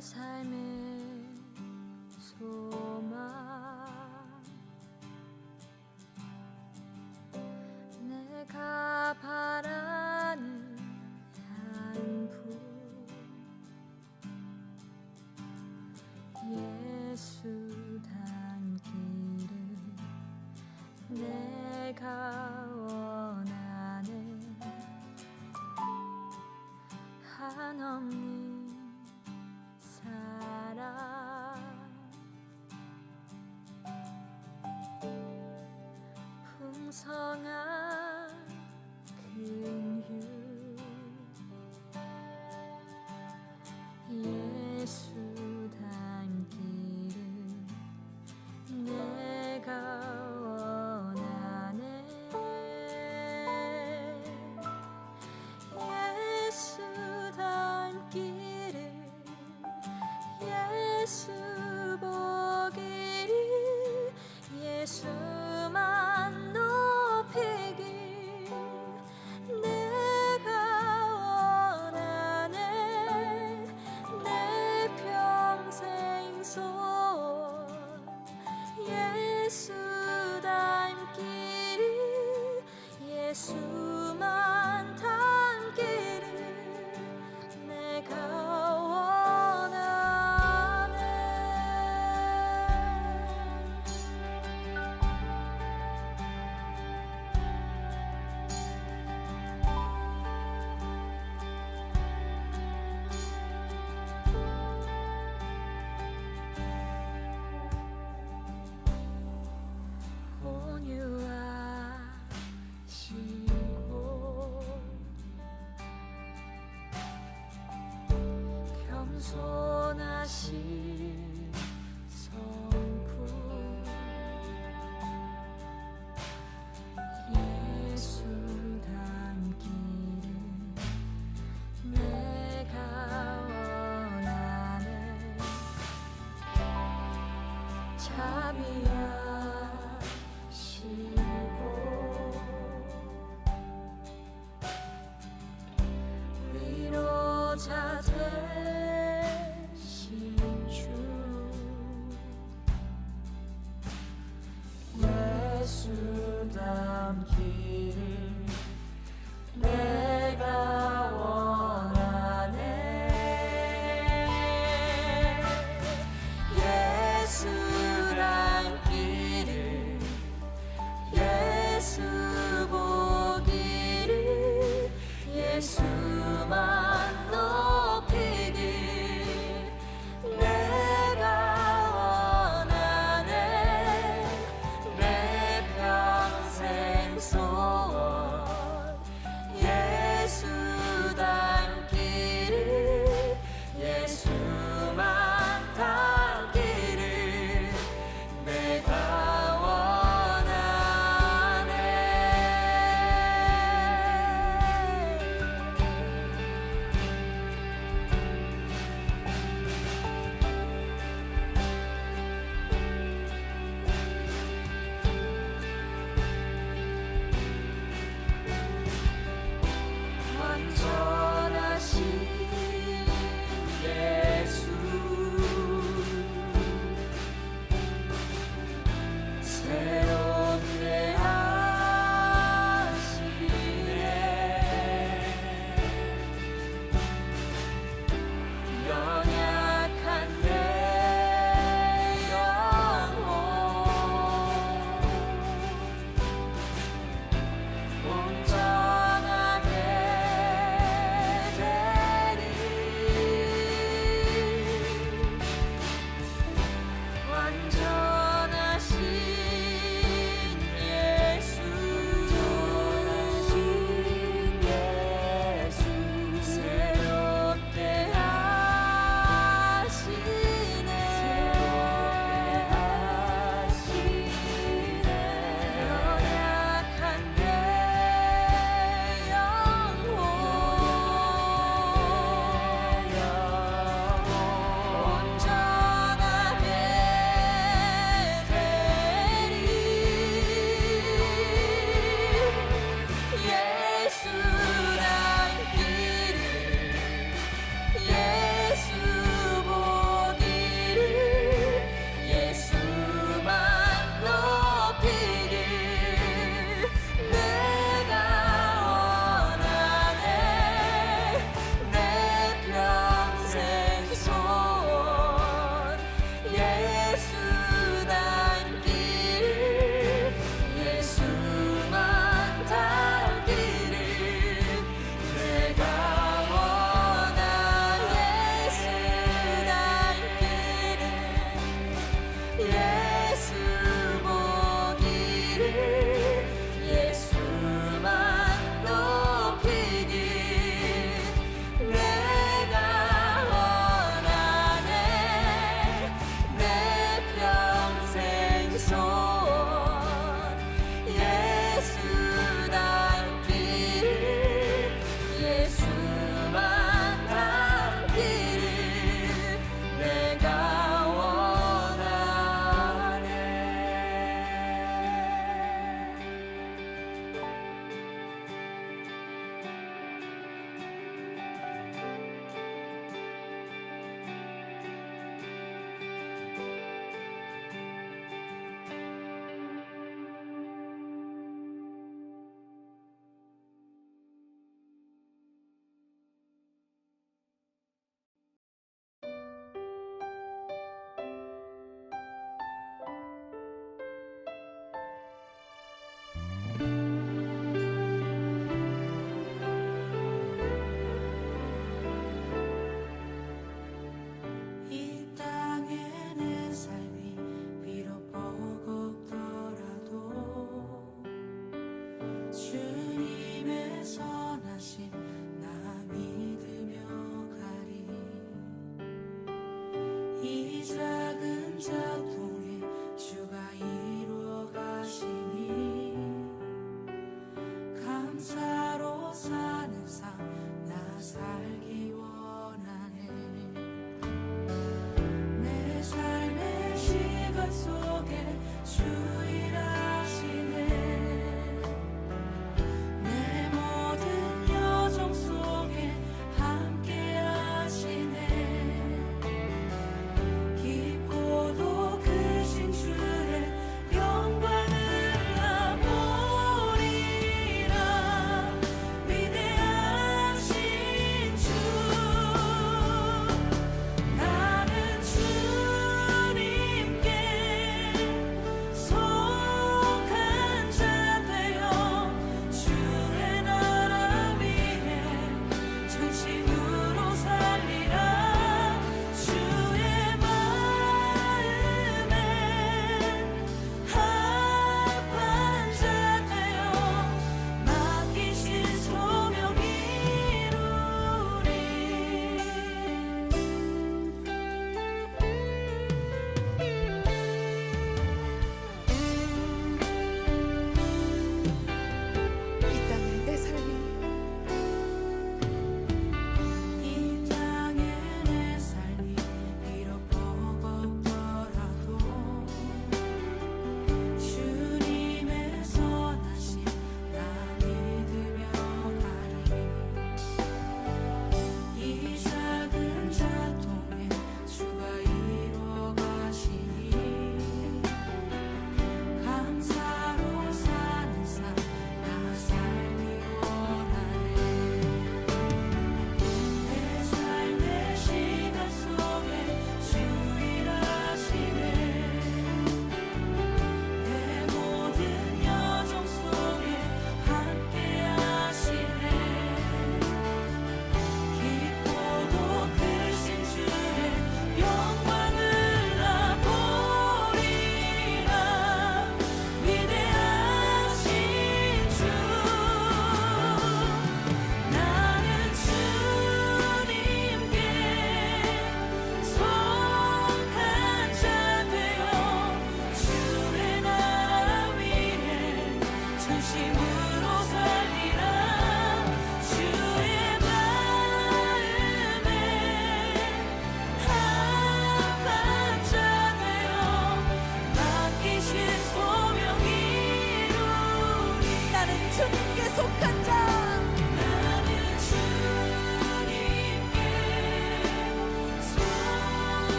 삶의 소망, 내가 바라는 산품, 예수 닮기를 내가 원하네. 한없는 사랑, 풍성한 긍휼, 예수 닮기를 내가 원하네. 예수 닮기를, 예수 보기를, 예수만 높이길 내가 원하네. 내 평생 소원, 예수 닮기를, 예수만 닮기를 내가 원하네. 온유하시고 겸손하신 성품, 예수 닮기를 내가 원하네. 자비하시고 위로자 되신 주, 예수 닮기를 내가 원하네. 예수 닮기를, 예수 보기를, 예수만 자 통해 주가 이루어 가시니 감사로 사는 삶 나 살기 원하네. 내 삶의 시간 속에 주 일하시네. 내 모든 여정 속에 함께 하시네. 깊고도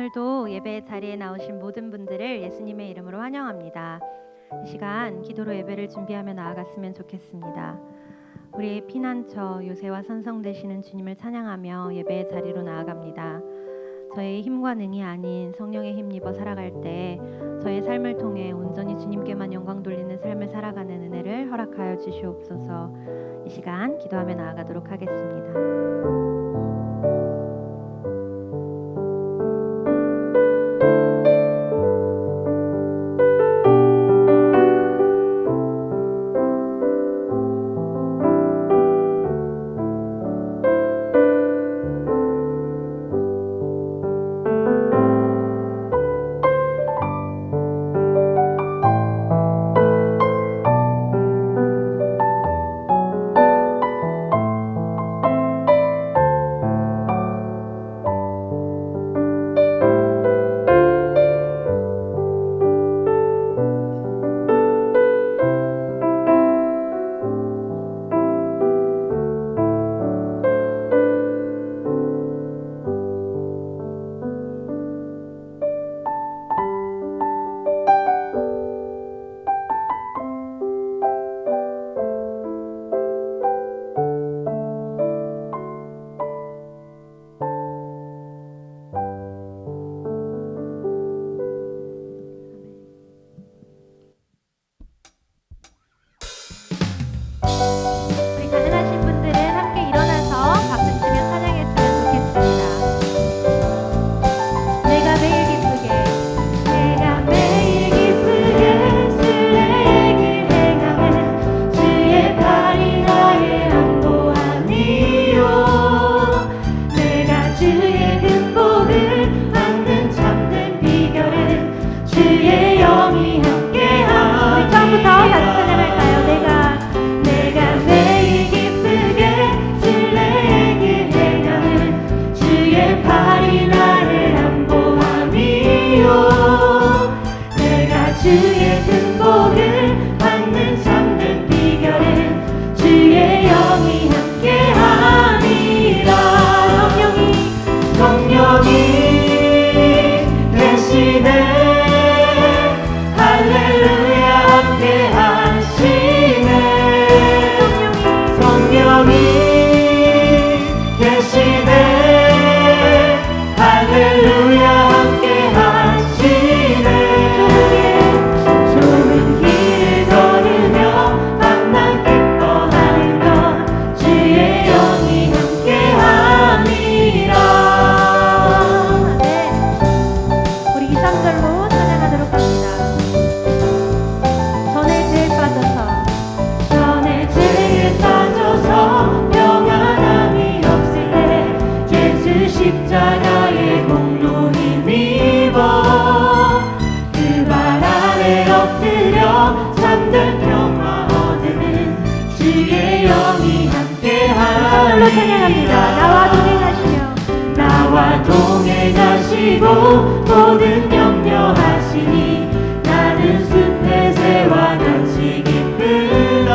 오늘도 예배 자리에 나오신 모든 분들을 예수님의 이름으로 환영합니다. 이 시간 기도로 예배를 준비하며 나아갔으면 좋겠습니다. 우리의 피난처 요새와 선성 되시는 주님을 찬양하며 예배의 자리로 나아갑니다. 저의 힘과 능이 아닌 성령의 힘입어 살아갈 때 저의 삶을 통해 온전히 주님께만 영광 돌리는 삶을 살아가는 은혜를 허락하여 주시옵소서. 이 시간 기도하며 나아가도록 하겠습니다. 우리 가능하신 분들은 함께 일어나서 박수 치며 찬양했으면 좋겠습니다. 내가 매일 기쁘게 순례의 길 행하는 주의 팔이 나의 안보함이요 내가 주의 근복을 막는 참된 비결은 주의 영이 함께함이라. 우리 처음부터 같이 찬양할까요? 내가 매일 기쁘게 순례의 길 행하는 주의 팔이 나를 안보함이요 내가 주의 근복을 받는 참된 비결은 주의 영이 함께함이라. 성령이 대신에 할렐루야 함께하시네. 성령이 계시네. 할렐루야 함께하시네. 좋은 길을 걸으며 만나 기뻐하는 것 주의 영이 함께함이라. 네, 우리 2, 3절로 찬양하도록 합니다. 전에 죄에 빠져서 평안함이 없을 때 예수 십자가의 공로 힘입어 그 발 아래 엎드려 참된 평화 얻는 주의 영이 함께하리라. 나와 동행하시고 모든 염려하시니 나는 숲의 새와 같이 기쁘다.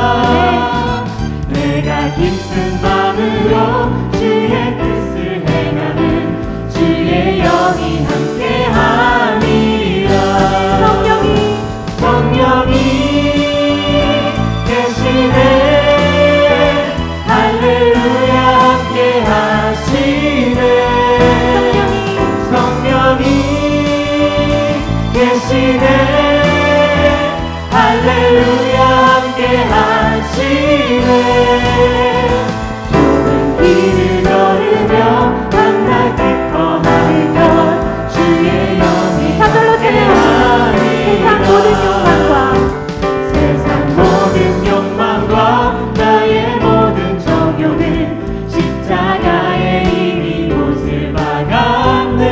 내가 기쁜 마음으로 주의 뜻을 행하는 주의 영이 함께함이라. 성령이 계시네. 할렐루야 함께하시네. 성령이 계시네. 할렐루야 함께하시네. 좋은 길을 걸으며 만나 기뻐하는 것 주의 영이 함께하니. 세상 모든 욕망과 나의 모든 정욕은 십자가에 이미 못을 박았네.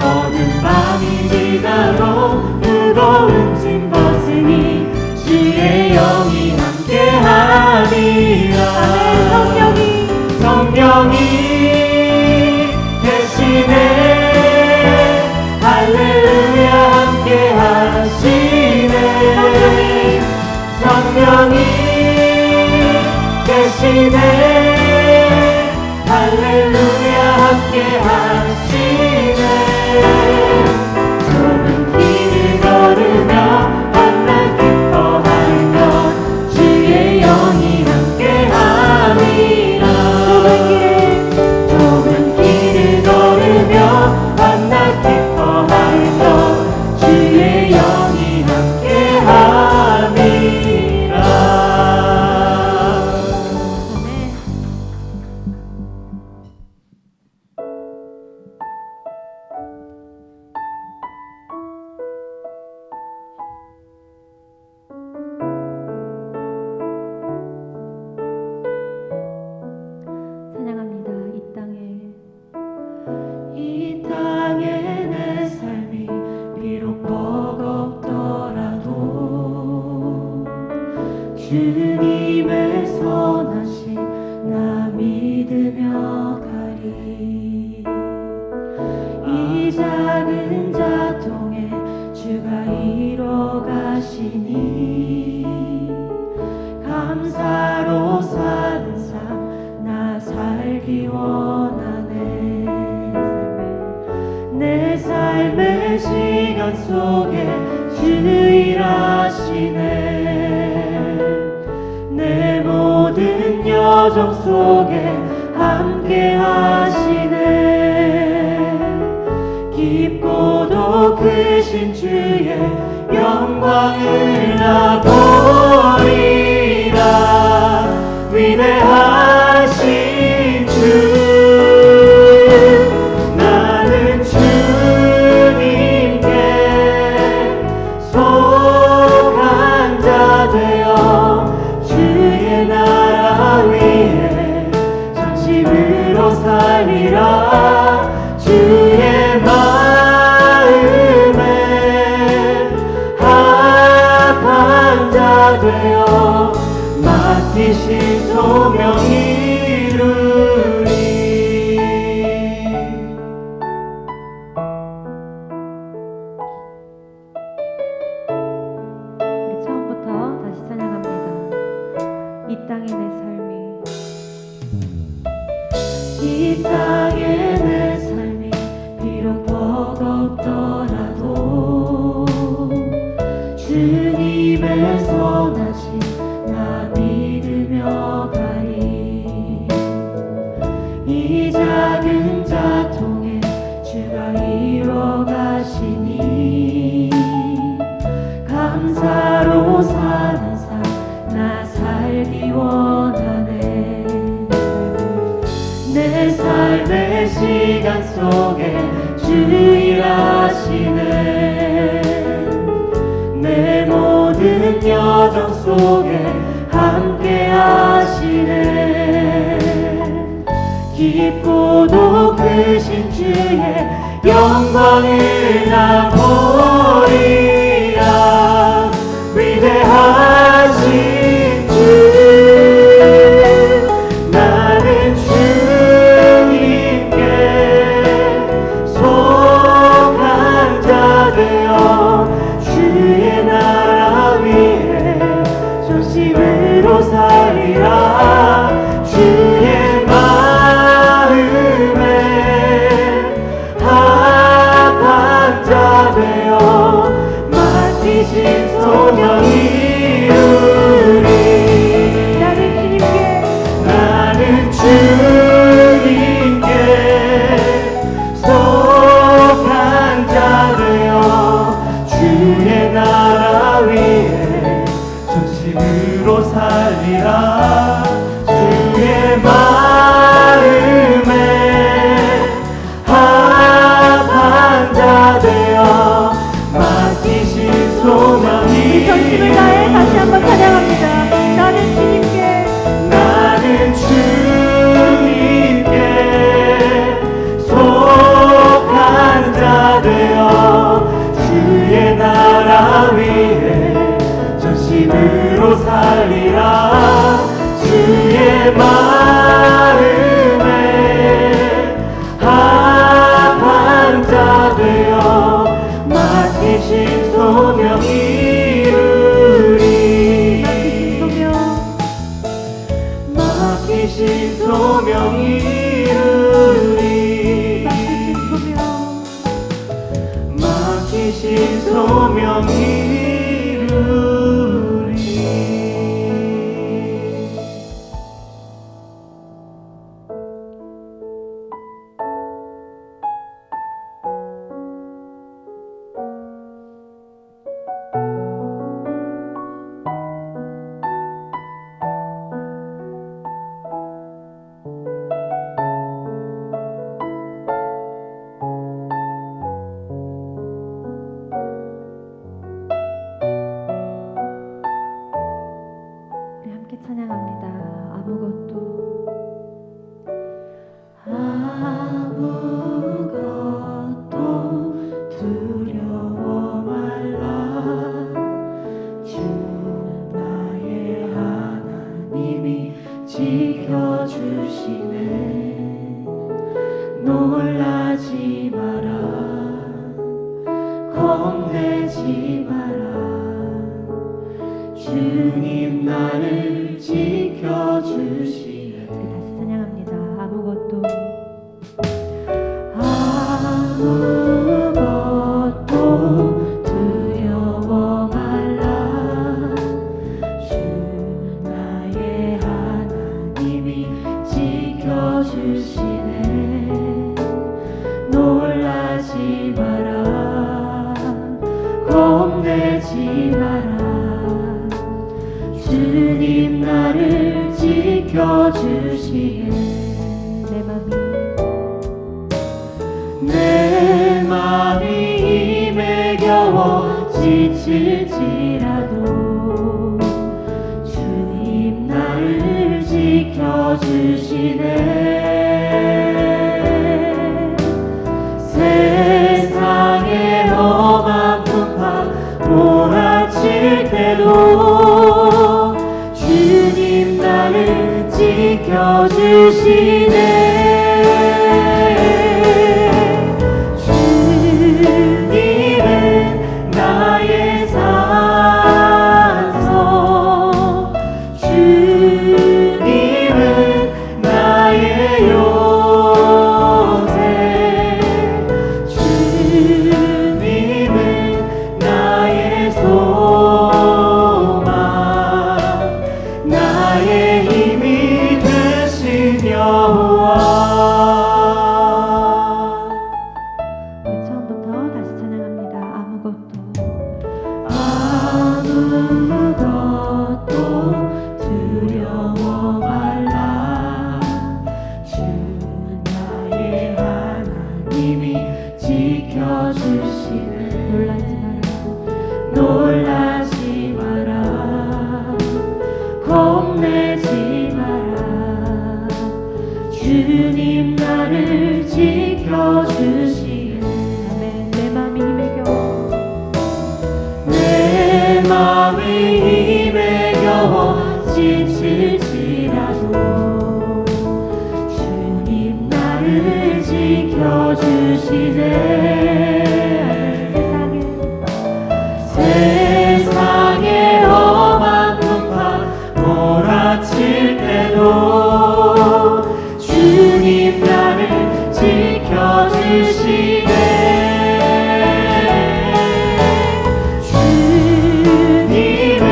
어둠 밤이 지나도 무거운 짐 벗으니 주의 영이 함께하리라. 성령이 계시네. 할렐루야 함께하시네. 성령이 계시네. 할렐루야 함께하시네. 함께함이라. 아멘. 찬양합니다. 이 땅에 내 삶이 비록 버겁더라도 주님의 선하심 나 믿으며 가리. 이 작은 자통에 주가 이뤄 가시니 감사로 사는 삶 나 살기 원하네. 내 삶의 시간 속에 주 일하시네. 내 모든 여정 속에 함께 하시네. 깊고도 크신 주의 영광을 나 보리라. 위대하신 주 나는 주님께 속한 자 되어 주의 나라 위에 전심으로 살리라. 주의 마음에 합한 자 되어 맡기신 소명 이루리. 우리 처음부터 다시 찬양합니다. 이 땅의 내 삶이 이 땅의 내 삶이 비록 버겁더라도 주님의 선하심 나 믿으며 가리. 이 작은 자통에 주가 이뤄 가시니 감사로 사는 삶 나 살기 원하네. 내 삶의 시간 속에 주 일하시네. 내 모든 여정 속에 함께 하시네. 깊고도 크신 주의 영광을 나 보리라. 위대하신 주 나는 주님께 속한 자 되어 주의 나라 위에 전심으로 살리라. 주의 마음에 합한 자 되어 맡기신 소명 이루리. 나는 주님께 속한 자 되어 주의 나라 위에 전심으로 살리라. 주의 마음에 합한 자 되어 맡기신 소명 우리 전심을 다해 다시 한번 찬양합니다. 나는 주님께 나는 주님께 속한 자 되어 주의 나라 위에 전심으로 살리라. 주의 마음에 합한 자 되어 맡기신 소명 이루리. 아무것도 두려워 말라. 주 나의 하나님이 지켜주시네. 놀라지 마라. 겁내지 마라. 주님 나를 지켜주시네. 우리 다시 찬양합니다. 아무것도 두려워 말라. 주 나의 하나님이 지켜주시네. 놀라지 마라. 겁내지 마라. 주님 나를 지켜주시네. 내 맘이 힘에 겨워 지칠지라도 주님 나를 지켜주시네. 세상의 험한 풍파 몰아칠 때도 주님 나를 지켜주시네. 주님은 나의 산성, 주님은 나의 요새, 주님은 나의 소망, 나의 힘이 되신 여호와. 우리 처음부터 다시 찬양합니다. 아무것도 두려워 말라. 주 나의 하나님이 지켜주시네. 놀라지 마라. 겁내지 마라. 주님 나를 지켜주시네. 아멘. 내 맘이 힘에 겨워 내 맘이 힘에 겨워 지칠지라도 주님 나를 지켜주시네. 세상의 험한 풍파 몰아칠 때도 주님 나를 지켜주시네. 주님은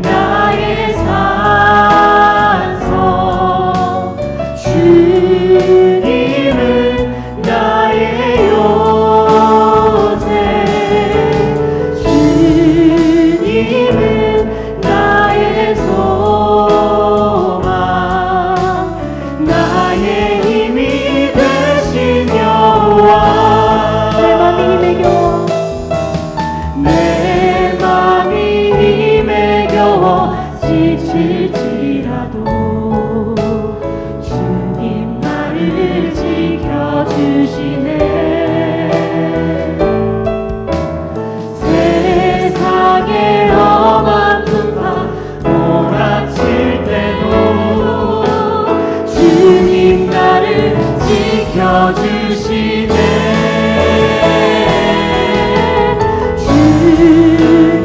나의 산성, 주님은 나의 요새, 주님은 나의 소망, 나의 힘이 되신 여호와. 내 맘이 힘에 겨워 내 맘이 힘에 겨워 지칠지라도 주님 나를 지켜주시네. 세상의 험한 풍파 몰아칠 때도 주님 나를 지켜주시네.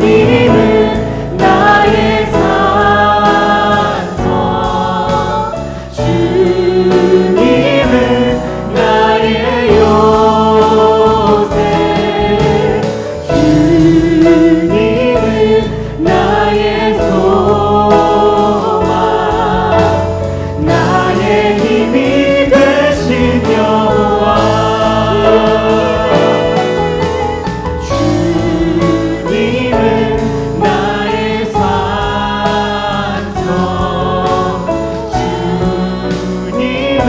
주님은 나의 산성, 주님은 나의 요새, 주님은 나의 소망, 나의 힘이 되신 여호와. 주님은 나의 산성, 주님은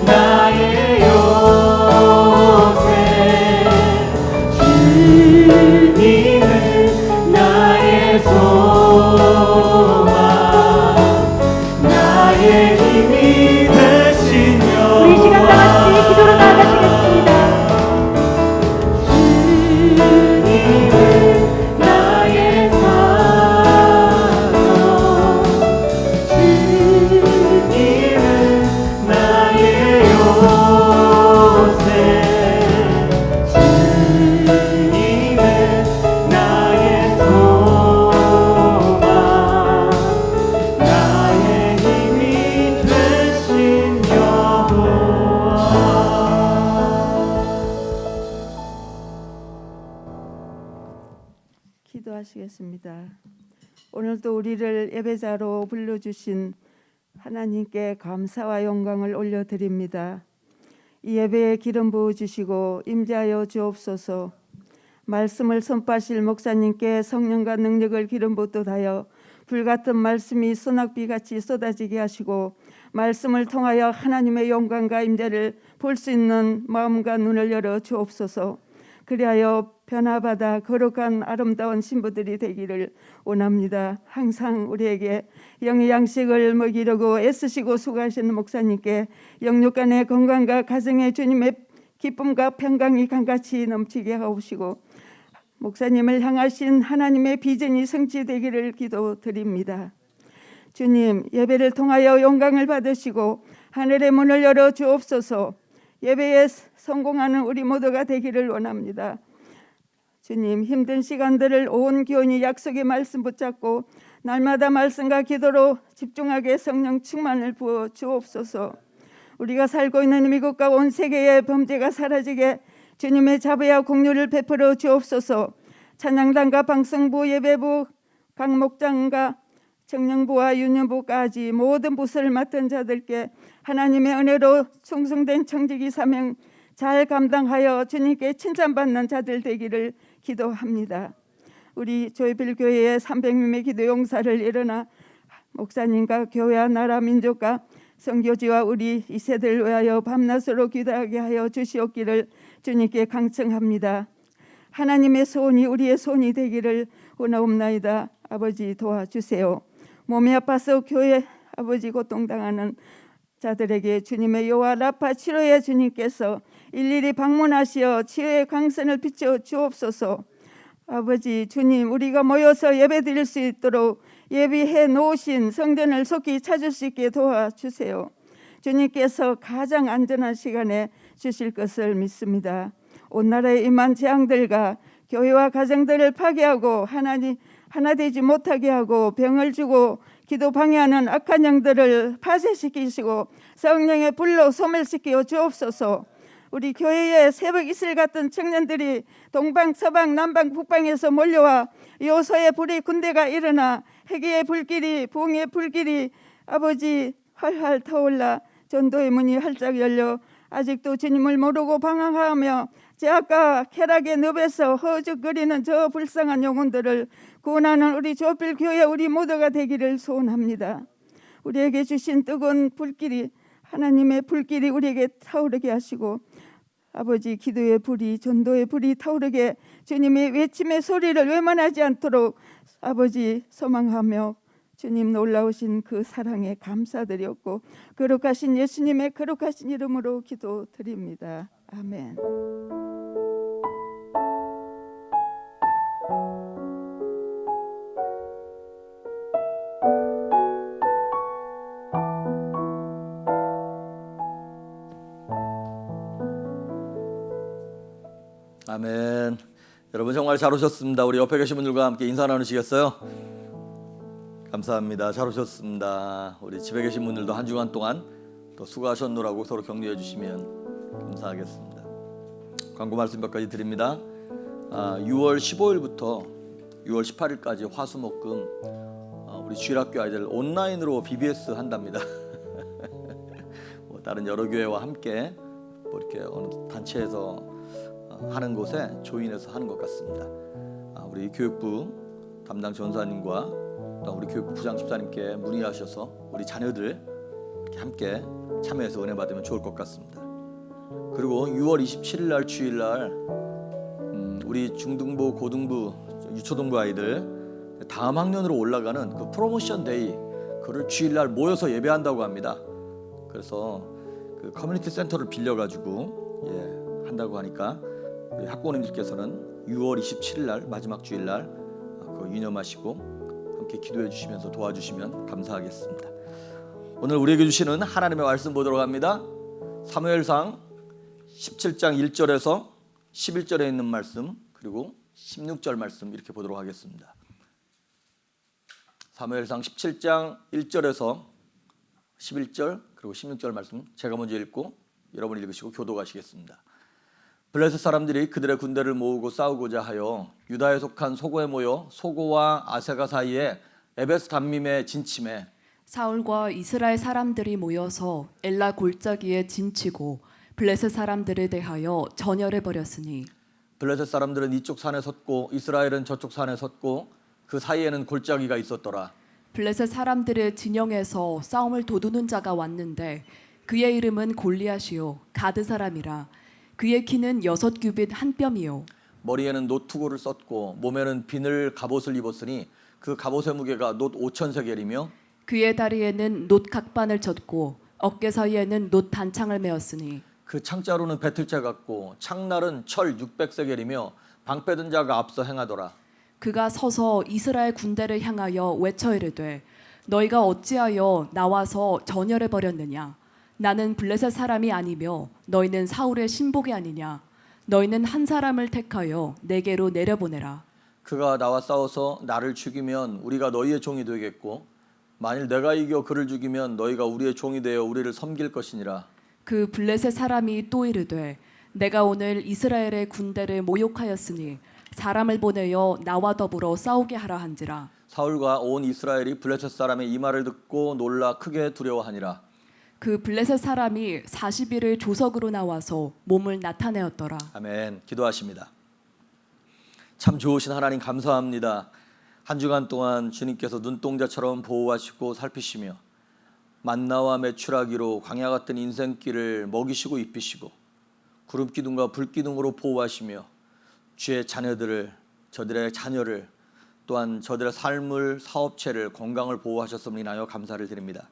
나의 요새, 주님은 나의 소망, 나의 기도하겠습니다. 오늘도 우리를 예배자로 불러주신 하나님께 감사와 영광을 올려드립니다. 이 예배에 기름 부어주시고 임재하여 주옵소서. 말씀을 선포하실 목사님께 성령과 능력을 기름 붓듯 하여 불같은 말씀이 소낙비같이 쏟아지게 하시고 말씀을 통하여 하나님의 영광과 임재를 볼 수 있는 마음과 눈을 열어 주옵소서. 그리하여 변화받아 거룩한 아름다운 신부들이 되기를 원합니다. 항상 우리에게 영의 양식을 먹이려고 애쓰시고 수고하시는 목사님께 영육간의 건강과 가정의 주님의 기쁨과 평강이 강같이 넘치게 하옵시고 목사님을 향하신 하나님의 비전이 성취되기를 기도드립니다. 주님, 예배를 통하여 영광을 받으시고 하늘의 문을 열어 주옵소서. 예배에 성공하는 우리 모두가 되기를 원합니다. 주님, 힘든 시간들을 온 기온이 약속의 말씀 붙잡고 날마다 말씀과 기도로 집중하게 성령 충만을 부어 주옵소서. 우리가 살고 있는 미국과 온 세계의 범죄가 사라지게 주님의 자비와 공유를 베풀어 주옵소서. 찬양단과 방송부, 예배부, 각 목장과 청년부와 유년부까지 모든 부서를 맡은 자들께 하나님의 은혜로 충성된 청지기 사명 잘 감당하여 주님께 칭찬받는 자들 되기를 기도합니다. 우리 조이빌 교회의 300명의 기도 용사를 일어나 목사님과 교회와 나라 민족과 선교지와 우리 이 세대를 위하여 밤낮으로 기도하게 하여 주시옵기를 주님께 강청합니다. 하나님의 소원이 우리의 소원이 되기를 원하옵나이다. 아버지 도와주세요. 몸이 아파서 교회 아버지 고통당하는 자들에게 주님의 여호와 라파 치료의 주님께서 일일이 방문하시어 치료의 광선을 비춰 주옵소서. 아버지 주님, 우리가 모여서 예배드릴 수 있도록 예비해 놓으신 성전을 속히 찾을 수 있게 도와주세요. 주님께서 가장 안전한 시간에 주실 것을 믿습니다. 온 나라에 임한 재앙들과 교회와 가정들을 파괴하고 하나 되지 못하게 하고 병을 주고 기도 방해하는 악한 영들을 파쇄시키시고 성령의 불로 소멸시켜 주옵소서. 우리 교회에 새벽 이슬 같은 청년들이 동방 서방 남방 북방에서 몰려와 요소의 불이 군대가 일어나 해계의 불길이 부흥의 불길이 아버지 활활 타올라 전도의 문이 활짝 열려 아직도 주님을 모르고 방황하며 제약과 쾌락의 늪에서 허죽거리는 저 불쌍한 영혼들을 구원하는 우리 조필 교회 우리 모두가 되기를 소원합니다. 우리에게 주신 뜨거운 불길이 하나님의 불길이 우리에게 타오르게 하시고 아버지 기도의 불이 전도의 불이 타오르게 주님의 외침의 소리를 외면하지 않도록 아버지 소망하며 주님 놀라우신 그 사랑에 감사드렸고 거룩하신 예수님의 거룩하신 이름으로 기도드립니다. 아멘. 아멘. 여러분 정말 잘 오셨습니다. 우리 옆에 계신 분들과 함께 인사 나누시겠어요? 감사합니다. 잘 오셨습니다. 우리 집에 계신 분들도 한 주간 동안 또 수고하셨노라고 서로 격려해 주시면 감사하겠습니다. 광고 말씀 몇 가지 드립니다. 6월 15일부터 6월 18일까지 화수목금 우리 주일학교 아이들 온라인으로 BBS 한답니다. 뭐 다른 여러 교회와 함께 뭐 이렇게 어느 단체에서 하는 곳에 조인해서 하는 것 같습니다. 우리 교육부 담당 전사님과 또 우리 교육부 부장 집사님께 문의하셔서 우리 자녀들 이렇게 함께 참여해서 은혜 받으면 좋을 것 같습니다. 그리고 6월 27일 날 주일 날 우리 중등부, 고등부, 유초등부 아이들 다음 학년으로 올라가는 그 프로모션 데이 그를 주일 날 모여서 예배한다고 합니다. 그래서 그 커뮤니티 센터를 빌려 가지고 한다고 하니까 우리 학부모님들께서는 6월 27일 날 마지막 주일 날 그거 유념하시고 함께 기도해 주시면서 도와주시면 감사하겠습니다. 오늘 우리에게 주시는 하나님의 말씀 보도록 합니다. 사무엘상 17장 1절에서 11절에 있는 말씀 그리고 16절 말씀 이렇게 보도록 하겠습니다. 사무엘상 17장 1절에서 11절 그리고 16절 말씀 제가 먼저 읽고 여러분이 읽으시고 교도하시겠습니다. 블레셋 사람들이 그들의 군대를 모으고 싸우고자 하여 유다에 속한 소고에 모여 소고와 아세가 사이에 에베스 담밈에 진침해 사울과 이스라엘 사람들이 모여서 엘라 골짜기에 진치고 블레셋 사람들에 대하여 전열해 버렸으니 블레셋 사람들은 이쪽 산에 섰고 이스라엘은 저쪽 산에 섰고 그 사이에는 골짜기가 있었더라. 블레셋 사람들의 진영에서 싸움을 도두는 자가 왔는데 그의 이름은 골리앗이요 가드 사람이라. 그의 키는 6규빗 한 뼘이요 머리에는 노투고를 썼고 몸에는 비늘 갑옷을 입었으니 그 갑옷의 무게가 놋 5,000세겔이며 그의 다리에는 놋 각반을 쳤고 어깨 사이에는 놋 단창을 메었으니 그 창자루는 배틀째 같고 창날은 철 600세겔이며 방패든 자가 앞서 행하더라. 그가 서서 이스라엘 군대를 향하여 외쳐 이르되 너희가 어찌하여 나와서 전열해 버렸느냐. 나는 블레셋 사람이 아니며 너희는 사울의 신복이 아니냐. 너희는 한 사람을 택하여 내게로 내려보내라. 그가 나와 싸워서 나를 죽이면 우리가 너희의 종이 되겠고 만일 내가 이겨 그를 죽이면 너희가 우리의 종이 되어 우리를 섬길 것이니라. 그 블레셋 사람이 또 이르되 내가 오늘 이스라엘의 군대를 모욕하였으니 사람을 보내어 나와 더불어 싸우게 하라 한지라. 사울과 온 이스라엘이 블레셋 사람의 이 말을 듣고 놀라 크게 두려워하니라. 그 블레셋 사람이 40일을 조석으로 나와서 몸을 나타내었더라. 아멘. 기도하십니다. 참 좋으신 하나님 감사합니다. 한 주간 동안 주님께서 눈동자처럼 보호하시고 살피시며 만나와 메추라기로 광야 같은 인생길을 먹이시고 입히시고 구름 기둥과 불 기둥으로 보호하시며 주의 자녀들을 저들의 자녀를 또한 저들의 삶을 사업체를 건강을 보호하셨음을 인하여 감사를 드립니다.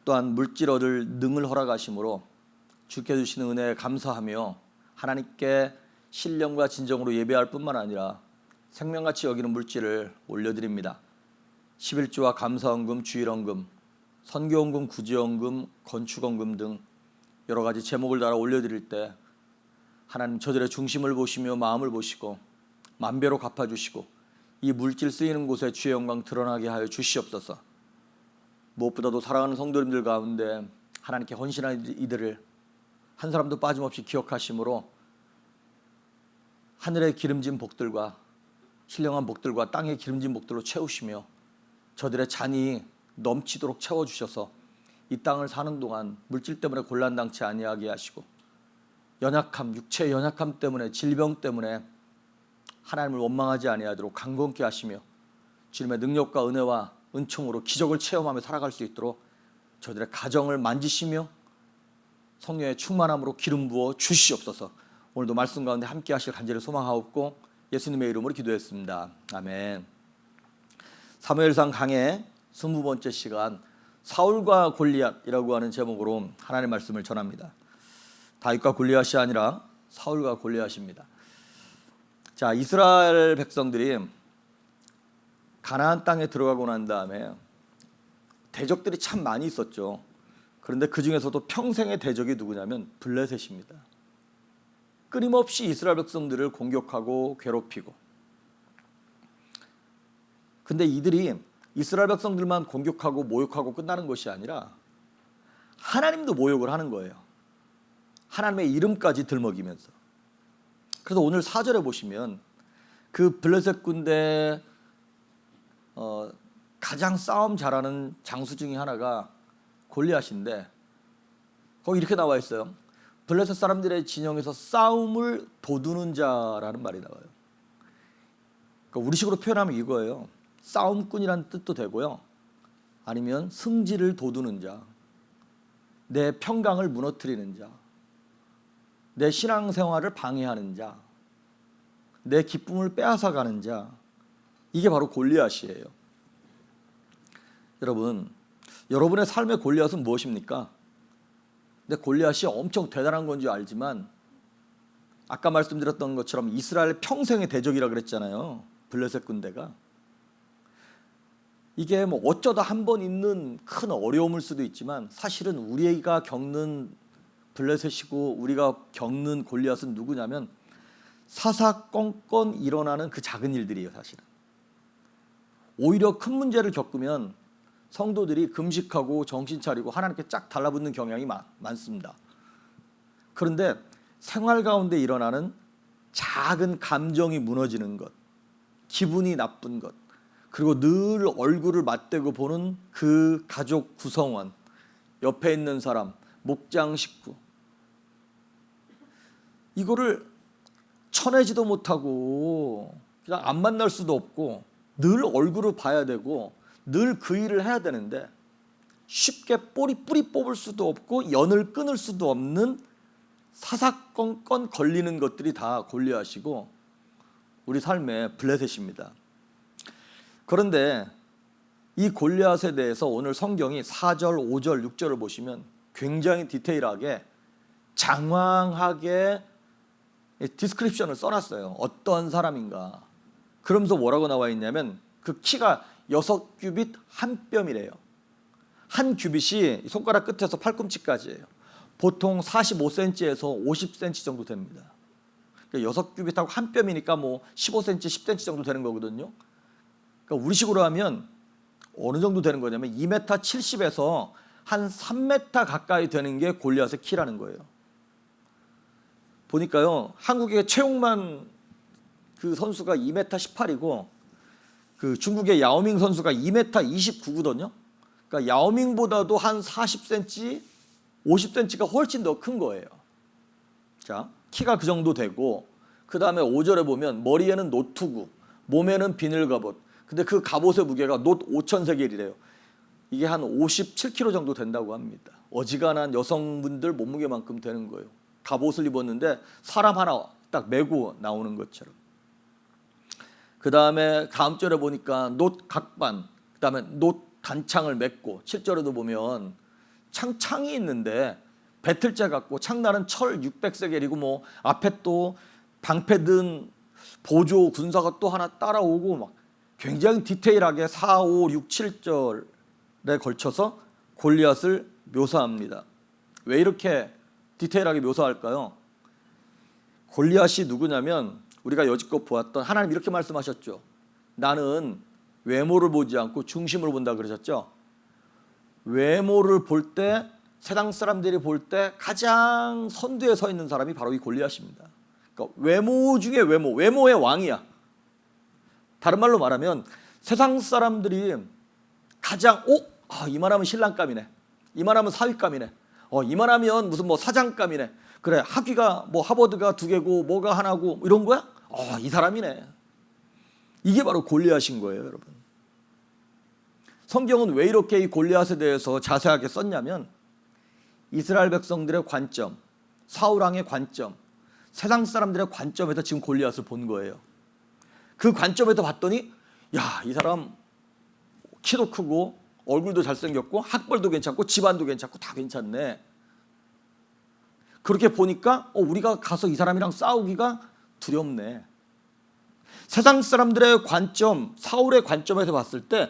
또한 물질 얻을 능을 허락하심으로 주께 주시는 은혜에 감사하며 하나님께 신령과 진정으로 예배할 뿐만 아니라 생명같이 여기는 물질을 올려드립니다. 11조와 감사헌금, 주일헌금, 선교헌금, 구제헌금, 건축헌금 등 여러 가지 제목을 달아 올려드릴 때 하나님 저들의 중심을 보시며 마음을 보시고 만배로 갚아주시고 이 물질 쓰이는 곳에 주의 영광 드러나게 하여 주시옵소서. 무엇보다도 사랑하는 성도님들 가운데 하나님께 헌신한 이들을 한 사람도 빠짐없이 기억하심으로 하늘의 기름진 복들과 신령한 복들과 땅의 기름진 복들로 채우시며 저들의 잔이 넘치도록 채워주셔서 이 땅을 사는 동안 물질 때문에 곤란당치 아니하게 하시고 연약함, 육체의 연약함 때문에 질병 때문에 하나님을 원망하지 아니하도록 강건케 하시며 주님의 능력과 은혜와 은총으로 기적을 체험하며 살아갈 수 있도록 저들의 가정을 만지시며 성령의 충만함으로 기름 부어 주시옵소서. 오늘도 말씀 가운데 함께 하실 간절히 소망하옵고 예수님의 이름으로 기도했습니다. 아멘. 사무엘상 강해 20번째 시간 사울과 골리앗이라고 하는 제목으로 하나님의 말씀을 전합니다. 다윗과 골리앗이 아니라 사울과 골리앗입니다. 자, 이스라엘 백성들이 가나안 땅에 들어가고 난 다음에 대적들이 참 많이 있었죠. 그런데 그 중에서도 평생의 대적이 누구냐면 블레셋입니다. 끊임없이 이스라엘 백성들을 공격하고 괴롭히고, 근데 이들이 이스라엘 백성들만 공격하고 모욕하고 끝나는 것이 아니라 하나님도 모욕을 하는 거예요. 하나님의 이름까지 들먹이면서. 그래서 오늘 4절에 보시면 그 블레셋 군대 가장 싸움 잘하는 장수 중에 하나가 골리앗인데 거기 이렇게 나와 있어요. 블레셋 사람들의 진영에서 싸움을 도두는 자라는 말이 나와요. 그러니까 우리식으로 표현하면 이거예요. 싸움꾼이라는 뜻도 되고요. 아니면 승지를 도두는 자, 내 평강을 무너뜨리는 자, 내 신앙생활을 방해하는 자, 내 기쁨을 빼앗아가는 자, 이게 바로 골리앗이에요. 여러분, 여러분의 삶의 골리앗은 무엇입니까? 근데 골리앗이 엄청 대단한 건지 알지만 아까 말씀드렸던 것처럼 이스라엘 평생의 대적이라 그랬잖아요. 블레셋 군대가. 이게 뭐 어쩌다 한 번 있는 큰 어려움일 수도 있지만 사실은 우리가 겪는 블레셋이고 우리가 겪는 골리앗은 누구냐면 사사건건 일어나는 그 작은 일들이에요. 사실은 오히려 큰 문제를 겪으면 성도들이 금식하고 정신 차리고 하나님께 쫙 달라붙는 경향이 많습니다. 그런데 생활 가운데 일어나는 작은 감정이 무너지는 것, 기분이 나쁜 것, 그리고 늘 얼굴을 맞대고 보는 그 가족 구성원, 옆에 있는 사람, 목장 식구, 이거를 쳐내지도 못하고 그냥 안 만날 수도 없고 늘 얼굴을 봐야 되고 늘 그 일을 해야 되는데 쉽게 뿌리 뽑을 수도 없고 연을 끊을 수도 없는 사사건건 걸리는 것들이 다 골리앗이고 우리 삶의 블레셋입니다. 그런데 이 골리앗에 대해서 오늘 성경이 4절, 5절, 6절을 보시면 굉장히 디테일하게 장황하게 디스크립션을 써놨어요. 어떤 사람인가. 그러면서 뭐라고 나와 있냐면 그 키가 6규빗 한 뼘이래요. 한 규빗이 손가락 끝에서 팔꿈치까지예요. 보통 45cm에서 50cm 정도 됩니다. 그러니까 6규빗하고 한 뼘이니까 뭐 15cm, 10cm 정도 되는 거거든요. 그러니까 우리식으로 하면 어느 정도 되는 거냐면 2m 70에서 한 3m 가까이 되는 게 골리앗의 키라는 거예요. 보니까요, 한국의 최용만 그 선수가 2m 18이고 그 중국의 야오밍 선수가 2m 29거든요. 그러니까 야오밍보다도 한 40cm, 50cm가 훨씬 더 큰 거예요. 자, 키가 그 정도 되고 그 다음에 5절에 보면 머리에는 노투구, 몸에는 비늘 갑옷. 근데 그 갑옷의 무게가 놋 5,000세겔이래요. 이게 한 57kg 정도 된다고 합니다. 어지간한 여성분들 몸무게만큼 되는 거예요. 갑옷을 입었는데 사람 하나 딱 메고 나오는 것처럼. 그 다음에 다음 절에 보니까 놋 각반, 그 다음에 놋 단창을 맺고 7절에도 보면 창이 있는데 배틀자 같고 창날은 철 600세겔이고 뭐 앞에 또 방패 든 보조 군사가 또 하나 따라오고 막 굉장히 디테일하게 4, 5, 6, 7절에 걸쳐서 골리앗을 묘사합니다. 왜 이렇게 디테일하게 묘사할까요? 골리앗이 누구냐면 우리가 여지껏 보았던 하나님 이렇게 말씀하셨죠. 나는 외모를 보지 않고 중심을 본다 그러셨죠. 외모를 볼 때 세상 사람들이 볼 때 가장 선두에 서 있는 사람이 바로 이 골리앗입니다. 그러니까 외모 중에 외모의 왕이야. 다른 말로 말하면 세상 사람들이 가장 이만하면 신랑감이네, 이만하면 사위감이네, 이만하면 무슨 뭐 사장감이네, 그래 학위가 뭐 하버드가 2개고 뭐가 하나고 이런 거야? 이 사람이네. 이게 바로 골리앗인 거예요, 여러분. 성경은 왜 이렇게 이 골리앗에 대해서 자세하게 썼냐면 이스라엘 백성들의 관점, 사울 왕의 관점, 세상 사람들의 관점에서 지금 골리앗을 본 거예요. 그 관점에서 봤더니 이 사람 키도 크고 얼굴도 잘생겼고 학벌도 괜찮고 집안도 괜찮고 다 괜찮네. 그렇게 보니까 우리가 가서 이 사람이랑 싸우기가 두렵네. 세상 사람들의 관점, 사울의 관점에서 봤을 때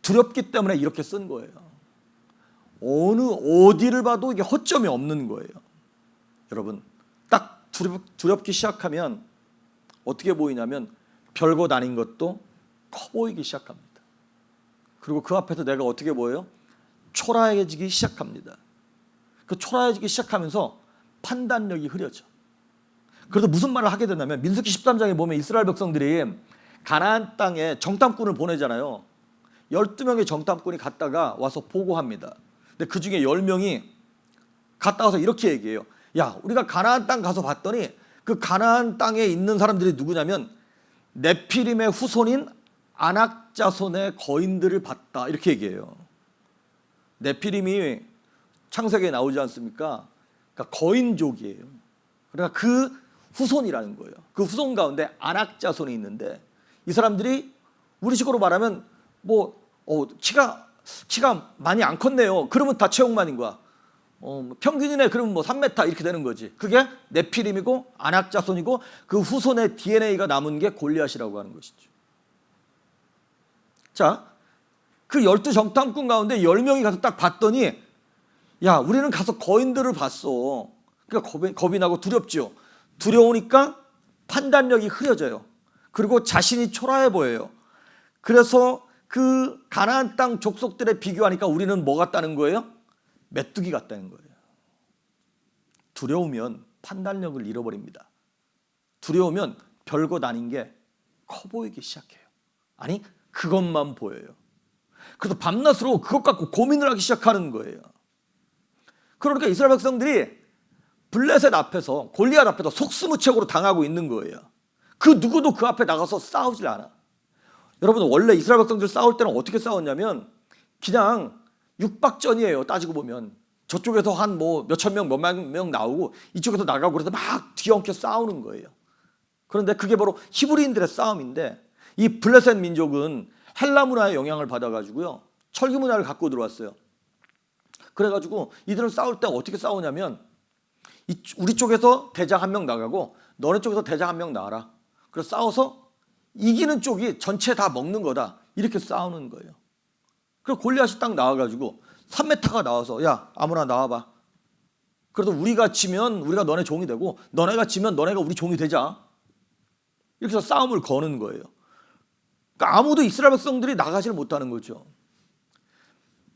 두렵기 때문에 이렇게 쓴 거예요. 어디를 봐도 이게 허점이 없는 거예요. 여러분, 딱 두렵기 시작하면 어떻게 보이냐면 별것 아닌 것도 커 보이기 시작합니다. 그리고 그 앞에서 내가 어떻게 보여요? 초라해지기 시작합니다. 그 초라해지기 시작하면서 판단력이 흐려져. 그래서 무슨 말을 하게 되냐면 민수기 13장에 보면 이스라엘 백성들이 가나안 땅에 정탐꾼을 보내잖아요. 12명의 정탐꾼이 갔다가 와서 보고합니다. 근데 그 중에 10명이 갔다 와서 이렇게 얘기해요. 우리가 가나안 땅 가서 봤더니 그 가나안 땅에 있는 사람들이 누구냐면 네피림의 후손인 아낙 자손의 거인들을 봤다. 이렇게 얘기해요. 네피림이 창세기에 나오지 않습니까? 그러니까 거인족이에요. 그러니까 그 후손이라는 거예요. 그 후손 가운데 아낙 자손이 있는데 이 사람들이 우리식으로 말하면 키가 많이 안 컸네요. 그러면 다 최홍만인 거야. 평균이네. 그러면 3m 이렇게 되는 거지. 그게 네피림이고 아낙 자손이고 그 후손의 DNA가 남은 게 골리앗이라고 하는 것이죠. 자, 그 12 정탐꾼 가운데 10명이 가서 딱 봤더니 우리는 가서 거인들을 봤어. 그러니까 겁이 나고 두렵죠. 두려우니까 판단력이 흐려져요. 그리고 자신이 초라해 보여요. 그래서 그 가나안 땅 족속들에 비교하니까 우리는 뭐 같다는 거예요? 메뚜기 같다는 거예요. 두려우면 판단력을 잃어버립니다. 두려우면 별것 아닌 게 커 보이기 시작해요. 아니, 그것만 보여요. 그래서 밤낮으로 그것 갖고 고민을 하기 시작하는 거예요. 그러니까 이스라엘 백성들이 블레셋 앞에서, 골리앗 앞에서 속수무책으로 당하고 있는 거예요. 그 누구도 그 앞에 나가서 싸우질 않아. 여러분, 원래 이스라엘 백성들 싸울 때는 어떻게 싸웠냐면 그냥 육박전이에요. 따지고 보면 저쪽에서 한 뭐 몇천 명, 몇만 명 나오고 이쪽에서 나가고 그래서 막 뒤엉켜 싸우는 거예요. 그런데 그게 바로 히브리인들의 싸움인데, 이 블레셋 민족은 헬라 문화의 영향을 받아가지고요, 철기 문화를 갖고 들어왔어요. 그래가지고 이들은 싸울 때 어떻게 싸우냐면, 우리 쪽에서 대장 한 명 나가고 너네 쪽에서 대장 한 명 나와라. 그래서 싸워서 이기는 쪽이 전체 다 먹는 거다, 이렇게 싸우는 거예요. 그래서 골리앗이 딱 나와가지고 3m가 나와서 야, 아무나 나와봐. 그래서 우리가 지면 우리가 너네 종이 되고 너네가 지면 너네가 우리 종이 되자, 이렇게 해서 싸움을 거는 거예요. 그러니까 아무도 이스라엘 백성들이 나가질 못하는 거죠.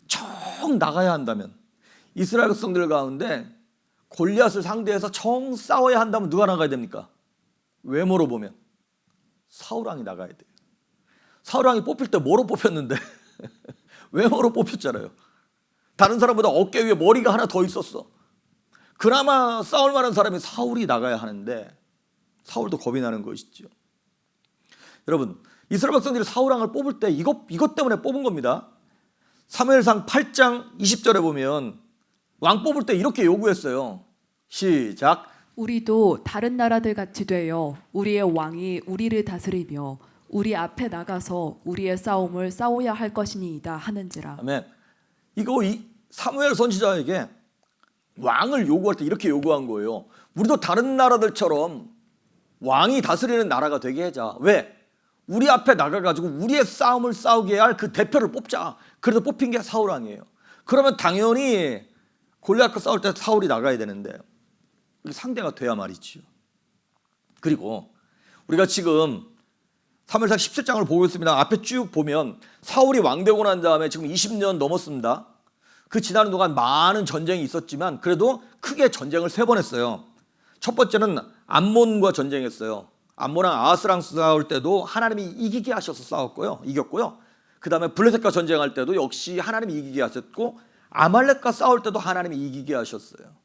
정 나가야 한다면, 이스라엘 백성들 가운데 골리앗을 상대해서 정 싸워야 한다면 누가 나가야 됩니까? 외모로 보면 사울왕이 나가야 돼요. 사울왕이 뽑힐 때 뭐로 뽑혔는데 외모로 뽑혔잖아요. 다른 사람보다 어깨 위에 머리가 하나 더 있었어. 그나마 싸울 만한 사람이 사울이 나가야 하는데 사울도 겁이 나는 것이죠. 여러분, 이스라엘 백성들이 사울왕을 뽑을 때 이것 때문에 뽑은 겁니다. 사무엘상 8장 20절에 보면 왕 뽑을 때 이렇게 요구했어요. 시작. 우리도 다른 나라들 같이 되어 우리의 왕이 우리를 다스리며 우리 앞에 나가서 우리의 싸움을 싸워야 할 것이니이다 하는지라. 아멘. 이거 사무엘 선지자에게 왕을 요구할 때 이렇게 요구한 거예요. 우리도 다른 나라들처럼 왕이 다스리는 나라가 되게 하자. 왜? 우리 앞에 나가가지고 우리의 싸움을 싸우게 할 그 대표를 뽑자. 그래서 뽑힌 게 사울왕이에요. 그러면 당연히 골리앗과 싸울 때 사울이 나가야 되는데 상대가 돼야 말이죠. 그리고 우리가 지금 사무엘상 17장을 보고 있습니다. 앞에 쭉 보면 사울이 왕되고 난 다음에 지금 20년 넘었습니다. 그 지나는 동안 많은 전쟁이 있었지만 그래도 크게 전쟁을 3번 했어요. 첫 번째는 암몬과 전쟁했어요. 암몬랑 아하스랑 싸울 때도 하나님이 이기게 하셔서 싸웠고요, 이겼고요. 그 다음에 블레셋과 전쟁할 때도 역시 하나님이 이기게 하셨고, 아말렉과 싸울 때도 하나님이 이기게 하셨어요.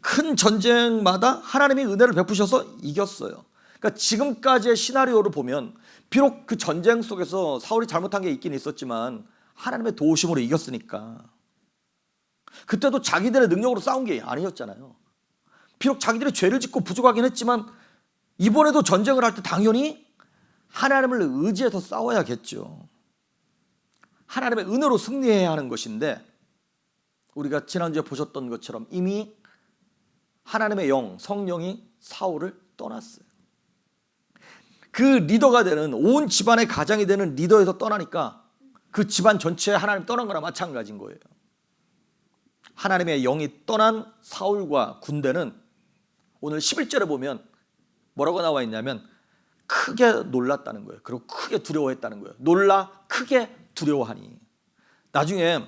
큰 전쟁마다 하나님이 은혜를 베푸셔서 이겼어요. 그러니까 지금까지의 시나리오를 보면 비록 그 전쟁 속에서 사울이 잘못한 게 있긴 있었지만 하나님의 도우심으로 이겼으니까. 그때도 자기들의 능력으로 싸운 게 아니었잖아요. 비록 자기들이 죄를 짓고 부족하긴 했지만 이번에도 전쟁을 할 때 당연히 하나님을 의지해서 싸워야겠죠. 하나님의 은혜로 승리해야 하는 것인데, 우리가 지난주에 보셨던 것처럼 이미 하나님의 영, 성령이 사울을 떠났어요. 그 리더가 되는, 온 집안의 가장이 되는 리더에서 떠나니까 그 집안 전체에 하나님 떠난 거나 마찬가지인 거예요. 하나님의 영이 떠난 사울과 군대는 오늘 11절에 보면 뭐라고 나와 있냐면 크게 놀랐다는 거예요. 그리고 크게 두려워했다는 거예요. 놀라 크게 두려워하니. 나중에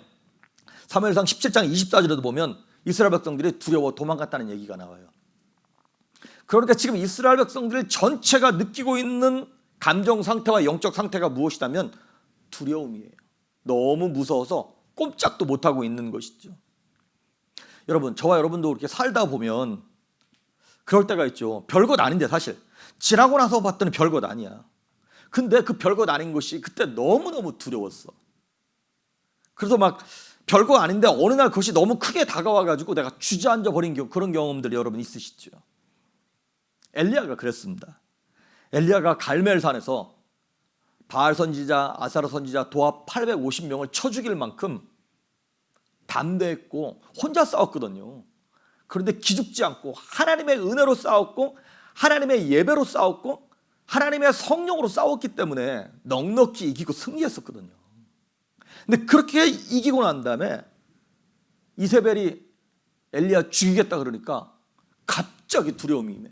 사무엘상 17장 24절에도 보면 이스라엘 백성들이 두려워 도망갔다는 얘기가 나와요. 그러니까 지금 이스라엘 백성들 전체가 느끼고 있는 감정 상태와 영적 상태가 무엇이냐면 두려움이에요. 너무 무서워서 꼼짝도 못하고 있는 것이죠. 여러분, 저와 여러분도 그렇게 살다 보면 그럴 때가 있죠. 별것 아닌데 사실 지나고 나서 봤더니 별것 아니야. 근데 그 별것 아닌 것이 그때 너무너무 두려웠어. 그래서 막 별거 아닌데 어느 날 그것이 너무 크게 다가와가지고 내가 주저앉아 버린 그런 경험들이 여러분 있으시죠. 엘리야가 그랬습니다. 엘리야가 갈멜산에서 바알 선지자, 아사라 선지자 도합 850명을 쳐 죽일 만큼 담대했고 혼자 싸웠거든요. 그런데 기죽지 않고 하나님의 은혜로 싸웠고 하나님의 예배로 싸웠고 하나님의 성령으로 싸웠기 때문에 넉넉히 이기고 승리했었거든요. 근데 그렇게 이기고 난 다음에 이세벨이 엘리야 죽이겠다 그러니까 갑자기 두려움이 임해.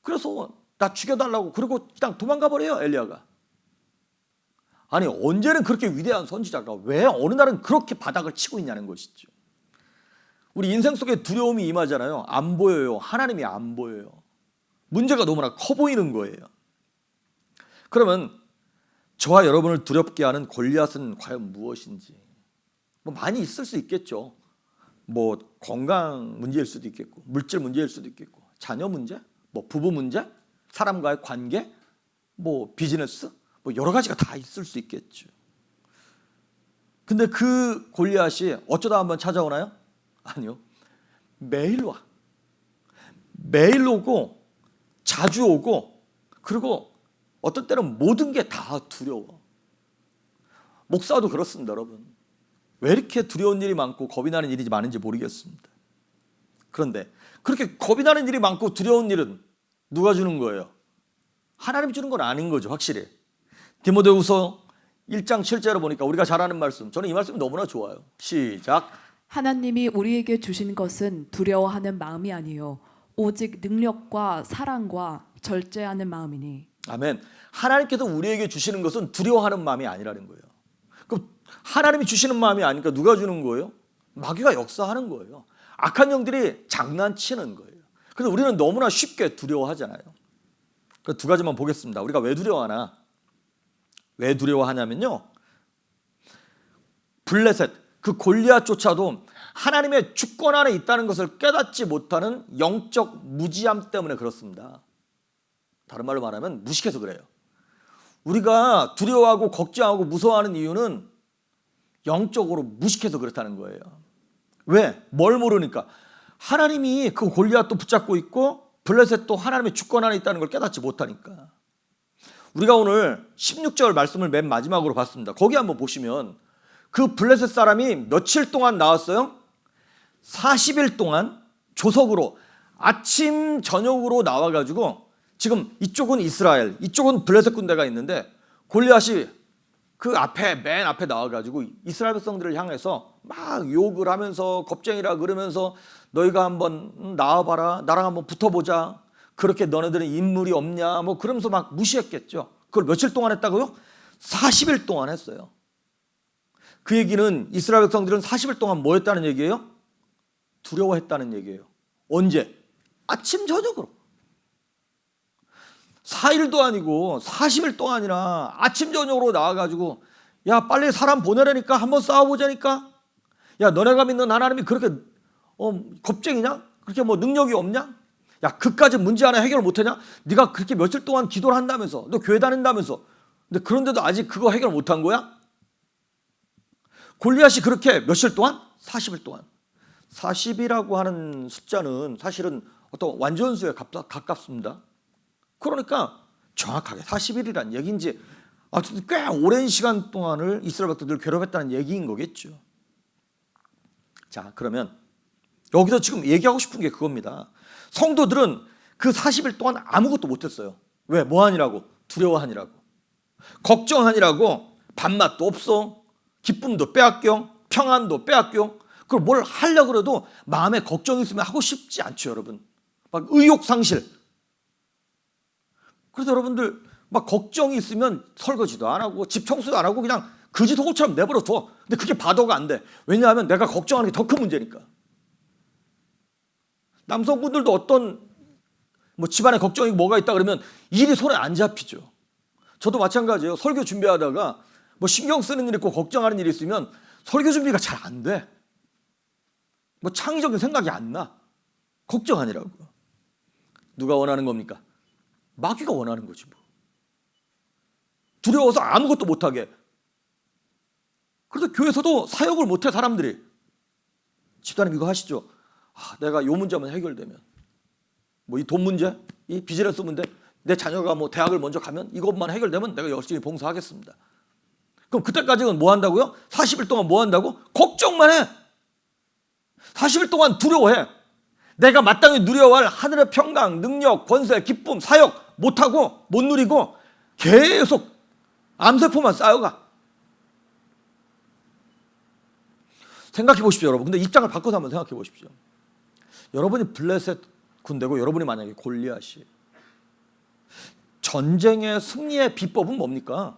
그래서 나 죽여달라고 그러고 그냥 도망가 버려요, 엘리야가. 아니, 언제는 그렇게 위대한 선지자가 왜 어느 날은 그렇게 바닥을 치고 있냐는 것이죠. 우리 인생 속에 두려움이 임하잖아요. 안 보여요. 하나님이 안 보여요. 문제가 너무나 커 보이는 거예요. 그러면 저와 여러분을 두렵게 하는 골리앗은 과연 무엇인지, 뭐 많이 있을 수 있겠죠. 뭐 건강 문제일 수도 있겠고, 물질 문제일 수도 있겠고, 자녀 문제, 뭐 부부 문제, 사람과의 관계, 뭐 비즈니스, 뭐 여러 가지가 다 있을 수 있겠죠. 근데 그 골리앗이 어쩌다 한번 찾아오나요? 아니요. 매일 와. 매일 오고 자주 오고, 그리고 어떤 때는 모든 게 다 두려워. 목사도 그렇습니다, 여러분. 왜 이렇게 두려운 일이 많고 겁이 나는 일이 많은지 모르겠습니다. 그런데 그렇게 겁이 나는 일이 많고 두려운 일은 누가 주는 거예요? 하나님이 주는 건 아닌 거죠, 확실히. 디모데후서 1장 7절을 보니까 우리가 잘 아는 말씀, 저는 이 말씀이 너무나 좋아요. 시작. 하나님이 우리에게 주신 것은 두려워하는 마음이 아니요 오직 능력과 사랑과 절제하는 마음이니. 아멘. 하나님께서 우리에게 주시는 것은 두려워하는 마음이 아니라는 거예요. 그럼 하나님이 주시는 마음이 아니니까 누가 주는 거예요? 마귀가 역사하는 거예요. 악한 영들이 장난치는 거예요. 그래서 우리는 너무나 쉽게 두려워하잖아요. 그 두 가지만 보겠습니다. 우리가 왜 두려워하나? 왜 두려워하냐면요, 블레셋, 그 골리앗조차도 하나님의 주권 안에 있다는 것을 깨닫지 못하는 영적 무지함 때문에 그렇습니다. 다른 말로 말하면 무식해서 그래요. 우리가 두려워하고 걱정하고 무서워하는 이유는 영적으로 무식해서 그렇다는 거예요. 왜? 뭘 모르니까. 하나님이 그 골리앗도 붙잡고 있고 블레셋도 하나님의 주권 안에 있다는 걸 깨닫지 못하니까. 우리가 오늘 16절 말씀을 맨 마지막으로 봤습니다. 거기 한번 보시면 그 블레셋 사람이 며칠 동안 나왔어요? 40일 동안 조석으로 아침 저녁으로 나와가지고, 지금 이쪽은 이스라엘, 이쪽은 블레셋 군대가 있는데 골리앗이 그 앞에, 맨 앞에 나와가지고 이스라엘 백성들을 향해서 막 욕을 하면서, 겁쟁이라 그러면서 너희가 한번 나와봐라, 나랑 한번 붙어보자, 그렇게 너네들은 인물이 없냐, 뭐 그러면서 막 무시했겠죠. 그걸 며칠 동안 했다고요? 40일 동안 했어요. 그 얘기는 이스라엘 백성들은 40일 동안 뭐 했다는 얘기예요? 두려워했다는 얘기예요. 언제? 아침 저녁으로. 4일도 아니고 40일 동안이나 아침 저녁으로 나와가지고, 야 빨리 사람 보내라니까, 한번 싸워보자니까, 야 너네가 믿는 하나님이 그렇게 겁쟁이냐? 그렇게 뭐 능력이 없냐? 야 그까지 문제 하나 해결 못하냐? 네가 그렇게 며칠 동안 기도를 한다면서, 너 교회 다닌다면서, 근데 그런데도 아직 그거 해결 못한 거야? 골리앗이 그렇게 며칠 동안? 40일 동안. 40이라고 하는 숫자는 사실은 어떤 완전수에 가깝습니다. 그러니까 정확하게 40일이란 얘기인지, 어쨌든 꽤 오랜 시간 동안을 이스라엘 백성들을 괴롭혔다는 얘기인 거겠죠. 자, 그러면 여기서 지금 얘기하고 싶은 게 그겁니다. 성도들은 그 40일 동안 아무것도 못했어요. 왜? 뭐하니라고? 두려워하니라고, 걱정하니라고. 밥맛도 없어, 기쁨도 빼앗겨, 평안도 빼앗겨. 그걸 뭘 하려고 해도 마음에 걱정이 있으면 하고 싶지 않죠, 여러분. 막 의욕 상실. 그래서 여러분들 막 걱정이 있으면 설거지도 안 하고 집 청소도 안 하고 그냥 그지도구처럼 내버려 둬. 근데 그게 바도가 안 돼. 왜냐하면 내가 걱정하는 게 더 큰 문제니까. 남성분들도 어떤 뭐 집안에 걱정이 뭐가 있다 그러면 일이 손에 안 잡히죠. 저도 마찬가지예요. 설교 준비하다가 뭐 신경 쓰는 일 있고 걱정하는 일이 있으면 설교 준비가 잘 안 돼. 뭐 창의적인 생각이 안 나. 걱정하니라고. 누가 원하는 겁니까? 마귀가 원하는 거지 뭐. 두려워서 아무것도 못하게. 그래서 교회에서도 사역을 못해, 사람들이. 집사님 이거 하시죠. 내가 요 문제만 해결되면, 뭐 이 돈 문제, 이 비즈니스 문제, 내 자녀가 뭐 대학을 먼저 가면 이것만 해결되면 내가 열심히 봉사하겠습니다. 그럼 그때까지는 뭐 한다고요? 40일 동안 뭐 한다고? 걱정만 해. 40일 동안 두려워해. 내가 마땅히 누려야 할 하늘의 평강, 능력, 권세, 기쁨, 사역 못하고 못 누리고 계속 암세포만 쌓여가. 생각해 보십시오, 여러분. 근데 입장을 바꿔서 한번 생각해 보십시오. 여러분이 블레셋 군대고 여러분이 만약에 골리앗이, 전쟁의 승리의 비법은 뭡니까?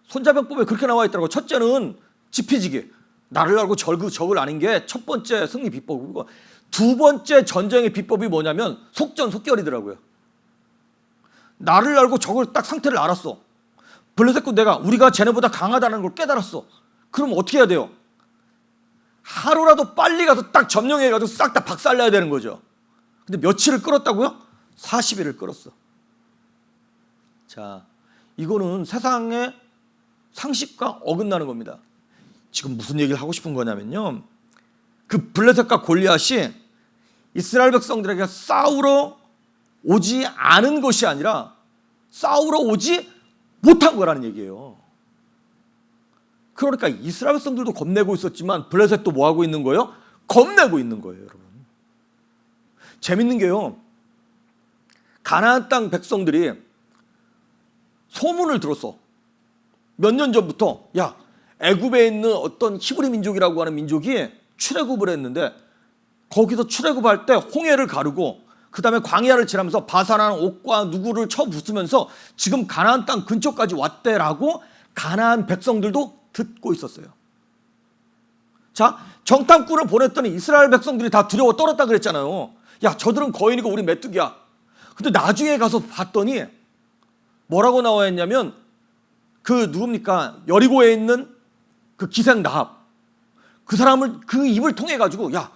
손자병법에 그렇게 나와 있더라고요. 첫째는 지피지기. 나를 알고 적을 아는 게 첫 번째 승리 비법이고, 두 번째 전쟁의 비법이 뭐냐면 속전속결이더라고요. 나를 알고 적을 딱 상태를 알았어. 블레셋과 우리가 쟤네보다 강하다는 걸 깨달았어. 그럼 어떻게 해야 돼요? 하루라도 빨리 가서 딱 점령해가지고 싹 다 박살내야 되는 거죠. 근데 며칠을 끌었다고요? 40일을 끌었어. 자, 이거는 세상의 상식과 어긋나는 겁니다. 지금 무슨 얘기를 하고 싶은 거냐면요, 그 블레셋과 골리앗이 이스라엘 백성들에게 싸우러 오지 않은 것이 아니라 싸우러 오지 못한 거라는 얘기예요. 그러니까 이스라엘 백성들도 겁내고 있었지만 블레셋도 뭐 하고 있는 거예요? 겁내고 있는 거예요, 여러분. 재밌는 게요, 가나안 땅 백성들이 소문을 들었어. 몇 년 전부터 야, 애굽에 있는 어떤 히브리 민족이라고 하는 민족이 출애굽을 했는데, 거기서 출애굽할 때 홍해를 가르고 그 다음에 광야를 지나면서 바산한 옥과 누구를 쳐 부수면서 지금 가나안 땅 근처까지 왔대라고 가나안 백성들도 듣고 있었어요. 자, 정탐꾼을 보냈더니 이스라엘 백성들이 다 두려워 떨었다 그랬잖아요. 야, 저들은 거인이고 우리 메뚜기야. 근데 나중에 가서 봤더니 뭐라고 나와 있냐면, 그 누굽니까, 여리고에 있는 그 기생 라합, 그 사람을, 그 입을 통해 가지고 야,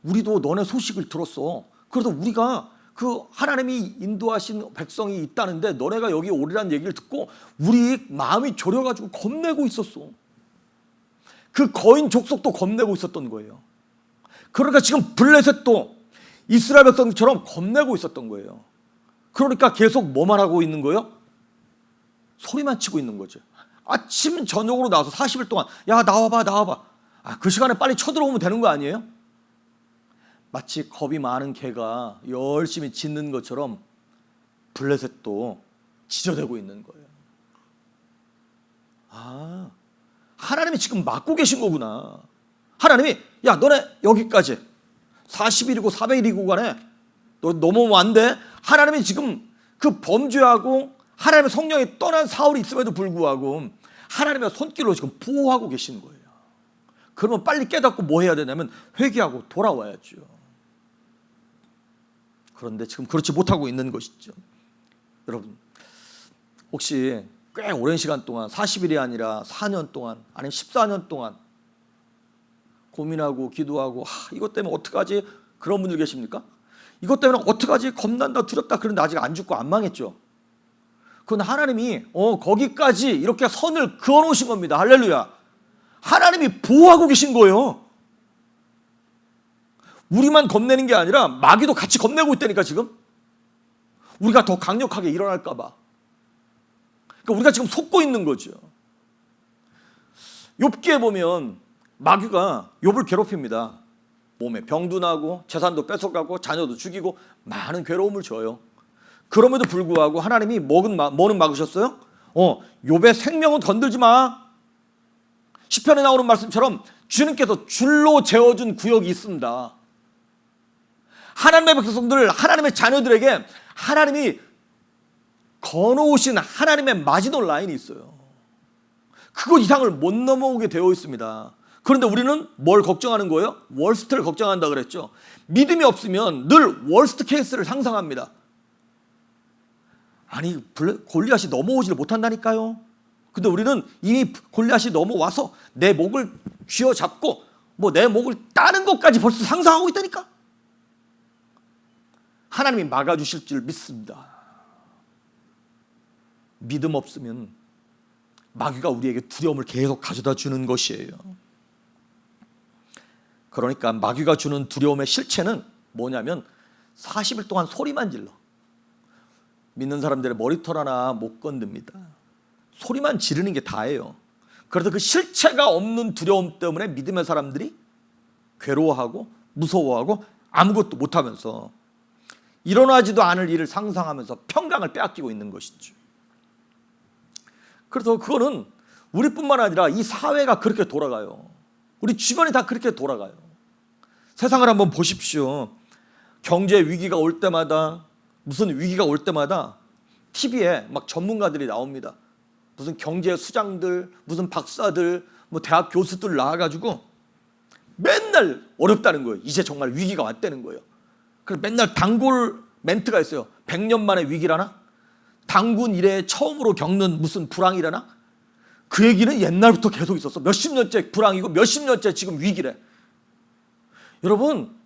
우리도 너네 소식을 들었어. 그래서 우리가 그 하나님이 인도하신 백성이 있다는데 너네가 여기 오리란 얘기를 듣고 우리 마음이 졸여가지고 겁내고 있었어. 그 거인 족속도 겁내고 있었던 거예요. 그러니까 지금 블레셋도 이스라엘 백성처럼 겁내고 있었던 거예요. 그러니까 계속 뭐만 하고 있는 거예요? 소리만 치고 있는 거죠. 아침 저녁으로 나와서 40일 동안 야, 나와봐. 그 시간에 빨리 쳐들어오면 되는 거 아니에요? 마치 겁이 많은 개가 열심히 짖는 것처럼 블레셋도 지저대고 있는 거예요. 아, 하나님이 지금 막고 계신 거구나. 하나님이 야, 너네 여기까지 40일이고 400일이고 간에 너 넘어오면 안 돼. 하나님이 지금 그 범죄하고 하나님의 성령이 떠난 사울이 있음에도 불구하고 하나님의 손길로 지금 보호하고 계시는 거예요. 그러면 빨리 깨닫고 뭐 해야 되냐면 회개하고 돌아와야죠. 그런데 지금 그렇지 못하고 있는 것이죠. 여러분, 혹시 꽤 오랜 시간 동안 40일이 아니라 4년 동안 아니면 14년 동안 고민하고 기도하고 이것 때문에 어떡하지? 그런 분들 계십니까? 이것 때문에 어떡하지? 겁난다, 두렵다. 그런데 아직 안 죽고 안 망했죠. 그건 하나님이 거기까지 이렇게 선을 그어놓으신 겁니다. 할렐루야. 하나님이 보호하고 계신 거예요. 우리만 겁내는 게 아니라 마귀도 같이 겁내고 있다니까 지금. 우리가 더 강력하게 일어날까 봐. 그러니까 우리가 지금 속고 있는 거죠. 욥기에 보면 마귀가 욥을 괴롭힙니다. 몸에 병도 나고 재산도 뺏어가고 자녀도 죽이고 많은 괴로움을 줘요. 그럼에도 불구하고 하나님이 뭐는 막으셨어요? 욥의 생명은 건들지 마. 시편에 나오는 말씀처럼 주님께서 줄로 재어준 구역이 있습니다. 하나님의 백성들, 하나님의 자녀들에게 하나님이 거놓으신 하나님의 마지노 라인이 있어요. 그거 이상을 못 넘어오게 되어 있습니다. 그런데 우리는 뭘 걱정하는 거예요? 월스트를 걱정한다 그랬죠. 믿음이 없으면 늘 월스트 케이스를 상상합니다. 아니, 골리앗이 넘어오지를 못한다니까요. 근데 우리는 이미 골리앗이 넘어와서 내 목을 쥐어잡고 내 목을 따는 것까지 벌써 상상하고 있다니까. 하나님이 막아주실 줄 믿습니다. 믿음 없으면 마귀가 우리에게 두려움을 계속 가져다 주는 것이에요. 그러니까 마귀가 주는 두려움의 실체는 뭐냐면 40일 동안 소리만 질러. 믿는 사람들의 머리털 하나 못 건듭니다. 소리만 지르는 게 다예요. 그래서 그 실체가 없는 두려움 때문에 믿음의 사람들이 괴로워하고 무서워하고 아무것도 못하면서 일어나지도 않을 일을 상상하면서 평강을 빼앗기고 있는 것이죠. 그래서 그거는 우리뿐만 아니라 이 사회가 그렇게 돌아가요. 우리 주변이 다 그렇게 돌아가요. 세상을 한번 보십시오. 경제 위기가 올 때마다, 무슨 위기가 올 때마다 TV에 막 전문가들이 나옵니다. 무슨 경제 수장들, 무슨 박사들, 대학 교수들 나와가지고 맨날 어렵다는 거예요. 이제 정말 위기가 왔다는 거예요. 그래서 맨날 단골 멘트가 있어요. 100년 만에 위기라나? 단군 이래 처음으로 겪는 무슨 불황이라나? 그 얘기는 옛날부터 계속 있었어. 몇십 년째 불황이고 몇십 년째 지금 위기래. 여러분,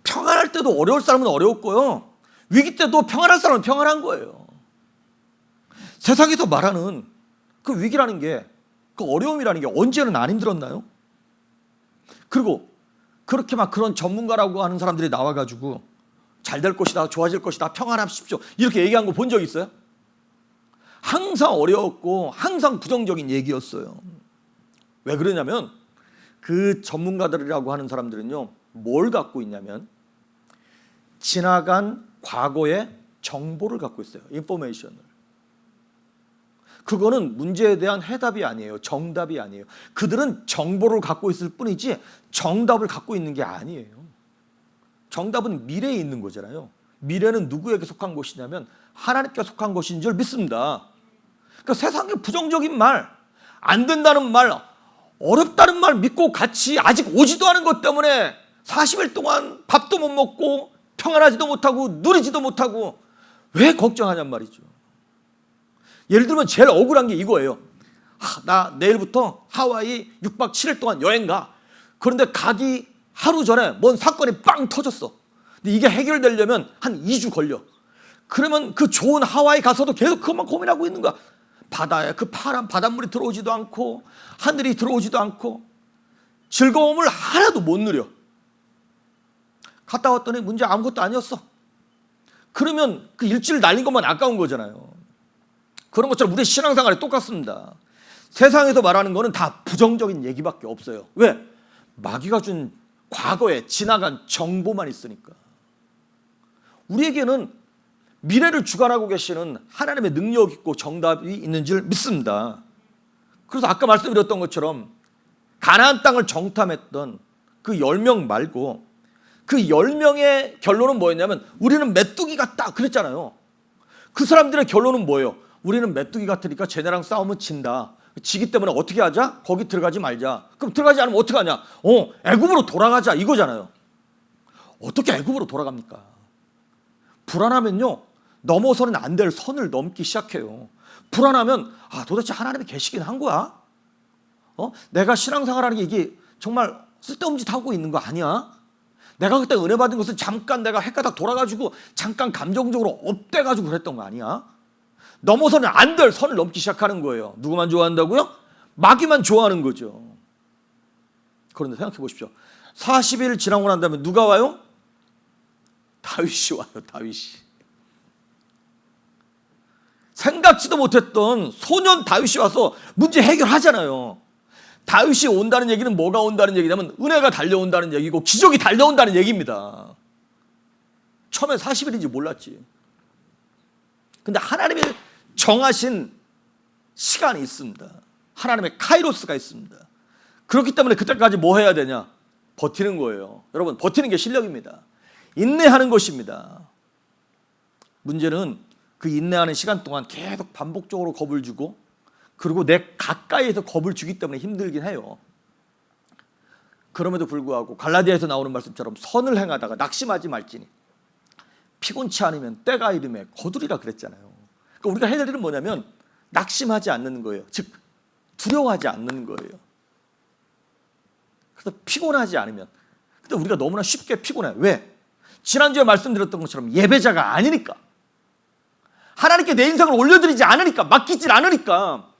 평안할 때도 어려울 사람은 어려웠고요, 위기 때도 평안할 사람은 평안한 거예요. 세상에서 말하는 그 위기라는 게, 그 어려움이라는 게 언제는 안 힘들었나요? 그리고 그렇게 막 그런 전문가라고 하는 사람들이 나와가지고 잘 될 것이다, 좋아질 것이다, 평안하십시오 이렇게 얘기한 거 본 적 있어요? 항상 어려웠고 항상 부정적인 얘기였어요. 왜 그러냐면 그 전문가들이라고 하는 사람들은요, 뭘 갖고 있냐면 지나간 과거의 정보를 갖고 있어요. 인포메이션을. 그거는 문제에 대한 해답이 아니에요. 정답이 아니에요. 그들은 정보를 갖고 있을 뿐이지 정답을 갖고 있는 게 아니에요. 정답은 미래에 있는 거잖아요. 미래는 누구에게 속한 것이냐면 하나님께 속한 것인 줄 믿습니다. 그러니까 세상의 부정적인 말, 안 된다는 말, 어렵다는 말 믿고 같이 아직 오지도 않은 것 때문에 40일 동안 밥도 못 먹고 평안하지도 못하고 누리지도 못하고 왜 걱정하냔 말이죠. 예를 들면 제일 억울한 게 이거예요. 나 내일부터 하와이 6박 7일 동안 여행 가. 그런데 가기 하루 전에 뭔 사건이 빵 터졌어. 근데 이게 해결되려면 한 2주 걸려. 그러면 그 좋은 하와이 가서도 계속 그것만 고민하고 있는 거야. 바다에 그 파란 바닷물이 들어오지도 않고 하늘이 들어오지도 않고 즐거움을 하나도 못 누려. 갔다 왔더니 문제 아무것도 아니었어. 그러면 그 일주일 날린 것만 아까운 거잖아요. 그런 것처럼 우리의 신앙생활이 똑같습니다. 세상에서 말하는 거는 다 부정적인 얘기밖에 없어요. 왜? 마귀가 준 과거에 지나간 정보만 있으니까. 우리에게는 미래를 주관하고 계시는 하나님의 능력 있고 정답이 있는 줄 믿습니다. 그래서 아까 말씀드렸던 것처럼 가나안 땅을 정탐했던 그 10명 말고 그 10명의 결론은 뭐였냐면 우리는 메뚜기 같다 그랬잖아요. 그 사람들의 결론은 뭐예요? 우리는 메뚜기 같으니까 쟤네랑 싸우면 진다. 지기 때문에 어떻게 하자? 거기 들어가지 말자. 그럼 들어가지 않으면 어떻게 하냐? 애굽으로 돌아가자 이거잖아요. 어떻게 애굽으로 돌아갑니까? 불안하면요, 넘어서는 안 될 선을 넘기 시작해요. 불안하면 도대체 하나님이 계시긴 한 거야? 내가 신앙생활하는 게 이게 정말 쓸데없는 짓 하고 있는 거 아니야? 내가 그때 은혜 받은 것은 잠깐 내가 헷가닥 돌아가지고 잠깐 감정적으로 업돼가지고 그랬던 거 아니야? 넘어서는 안 될 선을 넘기 시작하는 거예요. 누구만 좋아한다고요? 마귀만 좋아하는 거죠. 그런데 생각해 보십시오. 40일 지나고 난 다음에 누가 와요? 다윗이 와요. 다윗이. 생각지도 못했던 소년 다윗이 와서 문제 해결하잖아요. 다윗이 온다는 얘기는 뭐가 온다는 얘기냐면 은혜가 달려온다는 얘기고 기적이 달려온다는 얘기입니다. 처음에 40일인지 몰랐지. 근데 하나님이 정하신 시간이 있습니다. 하나님의 카이로스가 있습니다. 그렇기 때문에 그때까지 뭐 해야 되냐? 버티는 거예요. 여러분, 버티는 게 실력입니다. 인내하는 것입니다. 문제는 그 인내하는 시간 동안 계속 반복적으로 겁을 주고 그리고 내 가까이에서 겁을 주기 때문에 힘들긴 해요. 그럼에도 불구하고 갈라디아에서 나오는 말씀처럼 선을 행하다가 낙심하지 말지니 피곤치 않으면 때가 이르매 거두리라 그랬잖아요. 그러니까 우리가 해야 될 일은 뭐냐면 낙심하지 않는 거예요. 즉 두려워하지 않는 거예요. 그래서 피곤하지 않으면. 근데 우리가 너무나 쉽게 피곤해. 왜? 지난주에 말씀드렸던 것처럼 예배자가 아니니까. 하나님께 내 인생을 올려드리지 않으니까, 맡기질 않으니까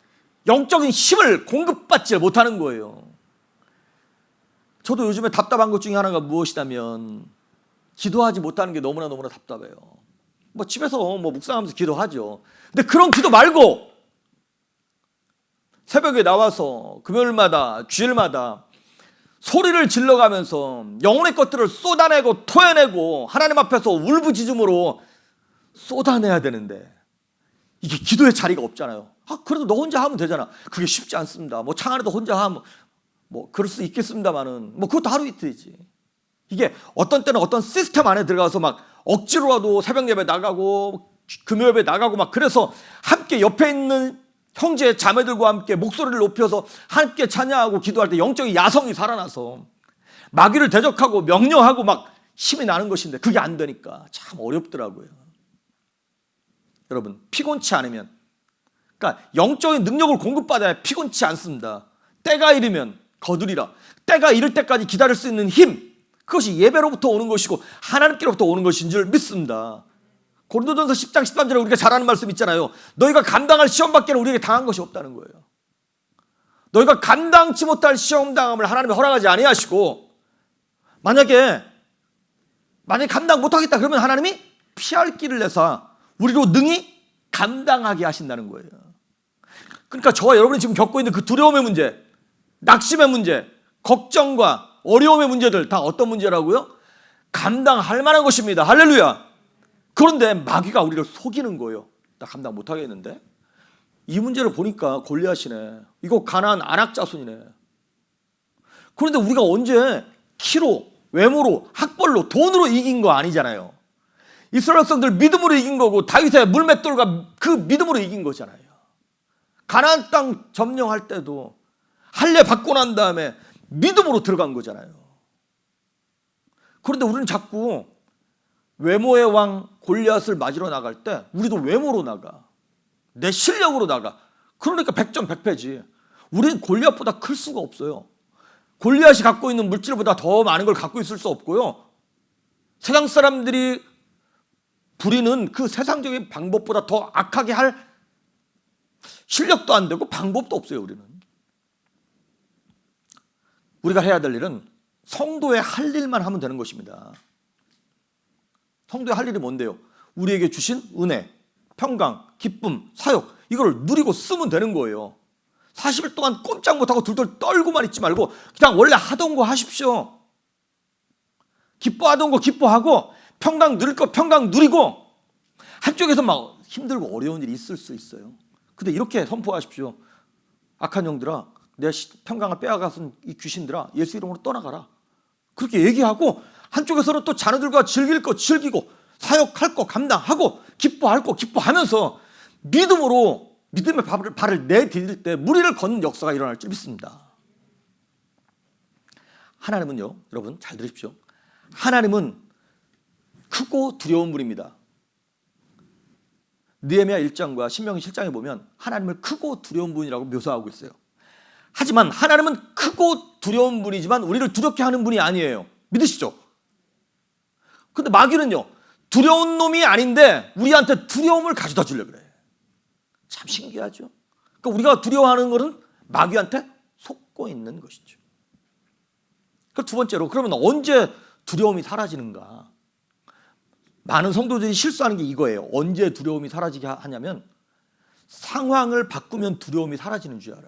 영적인 힘을 공급받지 못하는 거예요. 저도 요즘에 답답한 것 중에 하나가 무엇이냐면 기도하지 못하는 게 너무나 답답해요. 뭐 집에서 뭐 묵상하면서 기도하죠. 근데 그런 기도 말고 새벽에 나와서 금요일마다 주일마다 소리를 질러가면서 영혼의 것들을 쏟아내고 토해내고 하나님 앞에서 울부짖음으로 쏟아내야 되는데 이게 기도의 자리가 없잖아요. 그래도 너 혼자 하면 되잖아. 그게 쉽지 않습니다. 뭐 창 안에도 혼자 하면 뭐 그럴 수 있겠습니다만은 뭐 그것도 하루 이틀이지. 이게 어떤 때는 어떤 시스템 안에 들어가서 막 억지로라도 새벽 예배 나가고 금요 예배 나가고 막 그래서 함께 옆에 있는 형제 자매들과 함께 목소리를 높여서 함께 찬양하고 기도할 때 영적인 야성이 살아나서 마귀를 대적하고 명령하고 막 힘이 나는 것인데 그게 안 되니까 참 어렵더라고요. 여러분, 피곤치 않으면, 그러니까 영적인 능력을 공급받아야 피곤치 않습니다. 때가 이르면 거두리라. 때가 이를 때까지 기다릴 수 있는 힘, 그것이 예배로부터 오는 것이고 하나님께로부터 오는 것인 줄 믿습니다. 고린도전서 10장 13절에 우리가 잘 아는 말씀 있잖아요. 너희가 감당할 시험 밖에는 우리에게 당한 것이 없다는 거예요. 너희가 감당치 못할 시험 당함을 하나님이 허락하지 아니하시고, 만약에 감당 못하겠다 그러면 하나님이 피할 길을 내서 우리로 능히 감당하게 하신다는 거예요. 그러니까 저와 여러분이 지금 겪고 있는 그 두려움의 문제, 낙심의 문제, 걱정과 어려움의 문제들 다 어떤 문제라고요? 감당할 만한 것입니다. 할렐루야. 그런데 마귀가 우리를 속이는 거예요. 나 감당 못하겠는데? 이 문제를 보니까 골리앗이네. 이거 가나안 아낙 자손이네. 그런데 우리가 언제 키로, 외모로, 학벌로, 돈으로 이긴 거 아니잖아요. 이스라엘 백성들 믿음으로 이긴 거고 다윗의 물맷돌과 그 믿음으로 이긴 거잖아요. 가나안 땅 점령할 때도 할례 받고 난 다음에 믿음으로 들어간 거잖아요. 그런데 우리는 자꾸 외모의 왕 골리앗을 맞으러 나갈 때 우리도 외모로 나가, 내 실력으로 나가. 그러니까 100점 100패지. 우리는 골리앗보다 클 수가 없어요. 골리앗이 갖고 있는 물질보다 더 많은 걸 갖고 있을 수 없고요. 세상 사람들이 부리는 그 세상적인 방법보다 더 악하게 할 실력도 안 되고 방법도 없어요. 우리가 해야 될 일은 성도의 할 일만 하면 되는 것입니다. 성도의 할 일이 뭔데요? 우리에게 주신 은혜, 평강, 기쁨, 사역, 이걸 누리고 쓰면 되는 거예요. 40일 동안 꼼짝 못하고 둘둘 떨고만 있지 말고 그냥 원래 하던 거 하십시오. 기뻐하던 거 기뻐하고 평강 누릴 거 평강 누리고. 한쪽에서 막 힘들고 어려운 일이 있을 수 있어요. 근데 이렇게 선포하십시오. 악한 영들아, 내 평강을 빼앗아간 이 귀신들아, 예수 이름으로 떠나가라. 그렇게 얘기하고 한쪽에서는 또 자녀들과 즐길 거 즐기고 사역할 거 감당하고 기뻐할 거 기뻐하면서 믿음으로 믿음의 발을 내디딜 때 무리를 걷는 역사가 일어날 줄 믿습니다. 하나님은요, 여러분 잘 들으십시오. 하나님은 크고 두려운 분입니다. 느헤미야 1장과 신명기 7장에 보면 하나님을 크고 두려운 분이라고 묘사하고 있어요. 하지만 하나님은 크고 두려운 분이지만 우리를 두렵게 하는 분이 아니에요. 믿으시죠? 근데 마귀는요, 두려운 놈이 아닌데 우리한테 두려움을 가져다 주려고 그래. 참 신기하죠? 그러니까 우리가 두려워하는 것은 마귀한테 속고 있는 것이죠. 그 두 번째로, 그러면 언제 두려움이 사라지는가? 많은 성도들이 실수하는 게 이거예요. 언제 두려움이 사라지게 하냐면 상황을 바꾸면 두려움이 사라지는 줄 알아.